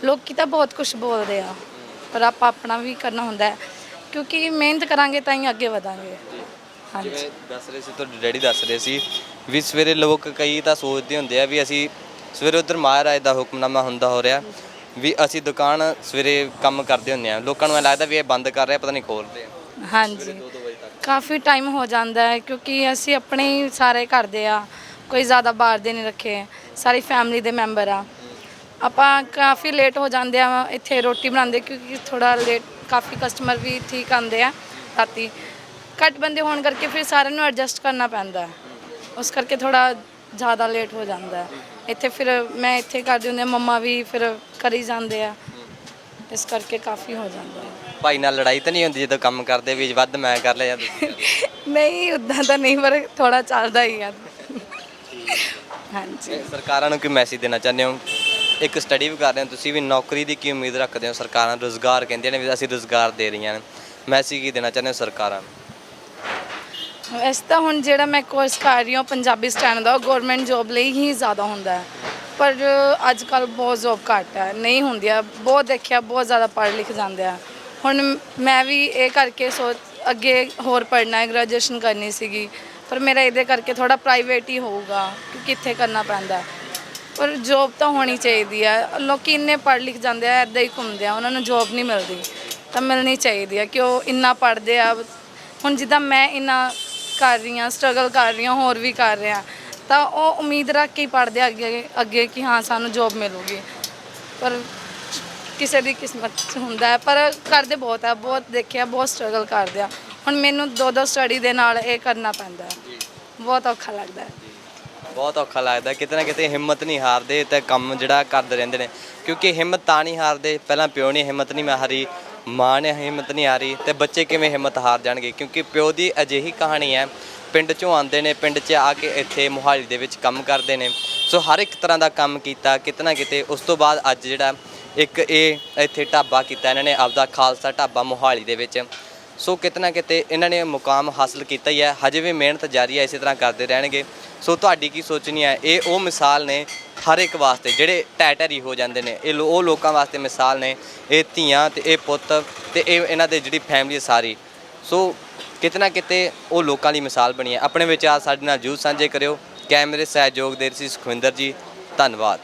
ਲੋਕੀ ਤਾਂ ਬਹੁਤ ਕੁਝ ਬੋਲਦੇ ਆ, ਪਰ ਆਪਾਂ ਆਪਣਾ ਵੀ ਕਰਨਾ ਹੁੰਦਾ ਹੈ ਕਿਉਂਕਿ ਮਿਹਨਤ ਕਰਾਂਗੇ ਤਾਂ ਹੀ ਅੱਗੇ ਵਧਾਂਗੇ। ਹਾਂਜੀ ਜਿਵੇਂ ਦੱਸ ਰਹੇ ਸੀ ਤੁਹਾਡੇ ਡੈਡੀ ਦੱਸ ਰਹੇ ਸੀ ਵੀ ਸਵੇਰੇ ਲੋਕ ਕਈ ਤਾਂ ਸੋਚਦੇ ਹੁੰਦੇ ਆ ਵੀ ਅਸੀਂ ਸਵੇਰੇ ਉੱਧਰ ਮਹਾਰਾਜ ਦਾ ਹੁਕਮਨਾਮਾ ਹੁੰਦਾ ਹੋ ਰਿਹਾ ਵੀ ਅਸੀਂ ਦੁਕਾਨ ਸਵੇਰੇ ਕੰਮ ਕਰਦੇ ਹੁੰਦੇ ਆ, ਲੋਕਾਂ ਨੂੰ ਐਂ ਲੱਗਦਾ ਵੀ ਇਹ ਬੰਦ ਕਰ ਰਿਹਾ, ਪਤਾ ਨਹੀਂ ਖੋਲ੍ਹਦੇ ਆ। ਹਾਂਜੀ ਕਾਫੀ ਟਾਈਮ ਹੋ ਜਾਂਦਾ ਹੈ ਕਿਉਂਕਿ ਅਸੀਂ ਆਪਣੇ ਹੀ ਸਾਰੇ ਕਰਦੇ ਆ, ਕੋਈ ਜ਼ਿਆਦਾ ਬਾਹਰ ਦੇ ਨਹੀਂ ਰੱਖੇ, ਸਾਰੀ ਫੈਮਿਲੀ ਦੇ ਮੈਂਬਰ ਆ। ਆਪਾਂ ਕਾਫੀ ਲੇਟ ਹੋ ਜਾਂਦੇ ਆ ਇੱਥੇ ਰੋਟੀ ਬਣਾਉਂਦੇ ਕਿਉਂਕਿ ਥੋੜਾ ਲੇਟ, ਕਾਫੀ ਕਸਟਮਰ ਵੀ ਠੀਕ ਆਉਂਦੇ ਆ ਰਾਤੀ। ਘੱਟ ਬੰਦੇ ਹੋਣ ਕਰਕੇ ਫਿਰ ਸਾਰਿਆਂ ਨੂੰ ਐਡਜਸਟ ਕਰਨਾ ਪੈਂਦਾ, ਉਸ ਕਰਕੇ ਥੋੜਾ ਜ਼ਿਆਦਾ ਲੇਟ ਹੋ ਜਾਂਦਾ। ਇੱਥੇ ਫਿਰ ਮੈਂ ਇੱਥੇ ਕਰਦੀ ਹੁੰਦੀ, ਮੰਮਾ ਵੀ ਫਿਰ ਕਰੀ ਜਾਂਦੇ ਆ, ਇਸ ਕਰਕੇ ਕਾਫੀ ਹੋ ਜਾਂਦਾ। ਭਾਈ ਨਾਲ ਲੜਾਈ ਤਾਂ ਨਹੀਂ ਹੁੰਦੀ ਜਦੋਂ ਕੰਮ ਕਰਦੇ ਵੀ ਵੱਧ ਮੈਂ ਕਰ ਲਿਆ ਜਾਂ ਤੁਸੀਂ? ਨਹੀਂ ਉੱਦਾਂ ਤਾਂ ਨਹੀਂ, ਪਰ ਥੋੜਾ ਚੱਲਦਾ ਹੀ ਆ। ਹਾਂਜੀ ਸਰਕਾਰਾਂ ਨੂੰ ਕੀ ਮੈਸੇਜ ਦੇਣਾ ਚਾਹੁੰਦੇ ਹੋ? ਇੱਕ ਸਟੱਡੀ ਵੀ ਕਰ ਰਹੇ ਹੋ ਤੁਸੀਂ, ਵੀ ਨੌਕਰੀ ਦੀ ਕੀ ਉਮੀਦ ਰੱਖਦੇ ਹੋ? ਸਰਕਾਰਾਂ ਰੁਜ਼ਗਾਰ ਕਹਿੰਦੀਆਂ ਨੇ ਵੀ ਅਸੀਂ ਰੁਜ਼ਗਾਰ ਦੇ ਰਹੀਆਂ ਨੇ, ਮੈਸੇਜ ਕੀ ਦੇਣਾ ਚਾਹੁੰਦੇ ਹੋ ਸਰਕਾਰਾਂ ਨੂੰ? ਵੈਸੇ ਤਾਂ ਹੁਣ ਜਿਹੜਾ ਮੈਂ ਕੋਰਸ ਕਰ ਰਹੀ ਹਾਂ ਪੰਜਾਬੀ ਸਟੈਂਡ ਦਾ, ਉਹ ਗਵਰਨਮੈਂਟ ਜੋਬ ਲਈ ਹੀ ਜ਼ਿਆਦਾ ਹੁੰਦਾ ਹੈ, ਪਰ ਅੱਜ ਕੱਲ੍ਹ ਬਹੁਤ ਜੋਬ ਘੱਟ ਹੈ, ਨਹੀਂ ਹੁੰਦੀਆਂ। ਬਹੁਤ ਦੇਖਿਆ, ਬਹੁਤ ਜ਼ਿਆਦਾ ਪੜ੍ਹ ਲਿਖ ਜਾਂਦੇ ਆ। ਹੁਣ ਮੈਂ ਵੀ ਇਹ ਕਰਕੇ ਅੱਗੇ ਹੋਰ ਪੜ੍ਹਨਾ ਹੈ, ਗ੍ਰੈਜੂਏਸ਼ਨ ਕਰਨੀ ਸੀਗੀ, ਪਰ ਮੇਰਾ ਇਹਦੇ ਕਰਕੇ ਥੋੜਾ ਪ੍ਰਾਈਵੇਟ ਹੀ ਹੋਊਗਾ ਕਿਉਂਕਿ ਇੱਥੇ ਕਰਨਾ ਪੈਂਦਾ। ਪਰ ਜੋਬ ਤਾਂ ਹੋਣੀ ਚਾਹੀਦੀ ਹੈ। ਲੋਕ ਇੰਨੇ ਪੜ੍ਹ ਲਿਖ ਜਾਂਦੇ ਆ, ਇੱਦਾਂ ਹੀ ਘੁੰਮਦੇ ਆ, ਉਹਨਾਂ ਨੂੰ ਜੋਬ ਨਹੀਂ ਮਿਲਦੀ, ਤਾਂ ਮਿਲਣੀ ਚਾਹੀਦੀ ਹੈ ਕਿ ਉਹ ਇੰਨਾ ਪੜ੍ਹਦੇ ਆ। ਹੁਣ ਜਿੱਦਾਂ ਮੈਂ ਇੰਨਾ ਕਰ ਰਹੀ ਹਾਂ, ਸਟਰਗਲ ਕਰ ਰਹੀ ਹਾਂ, ਹੋਰ ਵੀ ਕਰ ਰਹੇ ਹਾਂ, ਤਾਂ ਉਹ ਉਮੀਦ ਰੱਖ ਕੇ ਹੀ ਪੜ੍ਹਦੇ ਆ ਅੱਗੇ ਕਿ ਹਾਂ ਸਾਨੂੰ ਜੋਬ ਮਿਲੂਗੀ, ਪਰ ਕਿਸੇ ਦੀ ਕਿਸਮਤ 'ਚ ਹੁੰਦਾ ਹੈ। ਪਰ ਕਰਦੇ ਬਹੁਤ ਆ, ਬਹੁਤ ਦੇਖਿਆ, ਬਹੁਤ ਸਟਰਗਲ ਕਰਦੇ ਆ। ਹੁਣ ਮੈਨੂੰ 2-2 ਸਟੱਡੀ ਦੇ ਨਾਲ ਇਹ ਕਰਨਾ ਪੈਂਦਾ, ਬਹੁਤ ਔਖਾ ਲੱਗਦਾ ਹੈ। ਬਹੁਤ ਔਖਾ ਲੱਗਦਾ, ਕਿਤੇ ਨਾ ਕਿਤੇ ਹਿੰਮਤ ਨਹੀਂ ਹਾਰਦੇ ਤੇ ਕੰਮ ਜਿਹੜਾ ਕਰਦੇ ਰਹਿੰਦੇ ਨੇ, ਕਿਉਂਕਿ ਹਿੰਮਤ ਤਾਂ ਨਹੀਂ ਹਾਰਦੇ, ਪਹਿਲਾਂ ਪਿਓ ਨੇ ਹਿੰਮਤ ਨਹੀਂ ਹਾਰੀ, ਮਾਂ ਨੇ ਹਿੰਮਤ ਨਹੀਂ ਹਾਰੀ, ਤੇ ਬੱਚੇ ਕਿਵੇਂ ਹਿੰਮਤ ਹਾਰ ਜਾਣਗੇ? ਕਿਉਂਕਿ ਪਿਓ ਦੀ ਅਜਿਹੀ ਕਹਾਣੀ ਹੈ, ਪਿੰਡ 'ਚੋਂ ਆਉਂਦੇ ਨੇ, ਪਿੰਡ 'ਚ ਆ ਕੇ ਇੱਥੇ ਮੋਹਾਲੀ ਦੇ ਵਿੱਚ ਕੰਮ ਕਰਦੇ ਨੇ, ਸੋ ਹਰ ਇੱਕ ਤਰ੍ਹਾਂ ਦਾ ਕੰਮ ਕੀਤਾ ਕਿਤੇ ਨਾ ਕਿਤੇ। ਉਸ ਤੋਂ ਬਾਅਦ ਅੱਜ ਜਿਹੜਾ ਇੱਕ ਇਹ ਇੱਥੇ ਢਾਬਾ ਕੀਤਾ ਇਹਨਾਂ ਨੇ ਆਪਦਾ, ਖਾਲਸਾ ਢਾਬਾ ਮੋਹਾਲੀ ਦੇ ਵਿੱਚ। ਸੋ ਕਿਤੇ ਨਾ ਕਿਤੇ ਇਹਨਾਂ ਨੇ ਮੁਕਾਮ ਹਾਸਲ ਕੀਤਾ ਹੀ ਹੈ, ਹਜੇ ਵੀ ਮਿਹਨਤ ਜਾਰੀ ਹੈ, ਇਸੇ ਤਰ੍ਹਾਂ ਕਰਦੇ ਰਹਿਣਗੇ। ਸੋ ਤੁਹਾਡੀ ਕੀ ਸੋਚਣੀ ਹੈ? ਇਹ ਉਹ ਮਿਸਾਲ ਨੇ ਹਰ ਇੱਕ ਵਾਸਤੇ ਜਿਹੜੇ ਢਹਿ ਹੋ ਜਾਂਦੇ ਨੇ, ਇਹ ਉਹ ਲੋਕਾਂ ਵਾਸਤੇ ਮਿਸਾਲ ਨੇ, ਇਹ ਧੀਆਂ ਤੇ ਇਹ ਪੁੱਤ ਤੇ ਇਹ ਇਹਨਾਂ ਦੇ ਜਿਹੜੀ ਫੈਮਿਲੀ ਸਾਰੀ। ਸੋ ਕਿਤੇ ਨਾ ਕਿਤੇ ਉਹ ਲੋਕਾਂ ਦੀ ਮਿਸਾਲ ਬਣੀ ਹੈ। ਆਪਣੇ ਵਿਚਾਰ ਸਾਡੇ ਨਾਲ ਜ਼ਰੂਰ ਸਾਂਝੇ ਕਰਿਓ। ਕੈਮਰੇ ਸਹਿਯੋਗ ਦੇ ਰਹੀ ਸੀ ਸੁਖਵਿੰਦਰ ਜੀ, ਧੰਨਵਾਦ।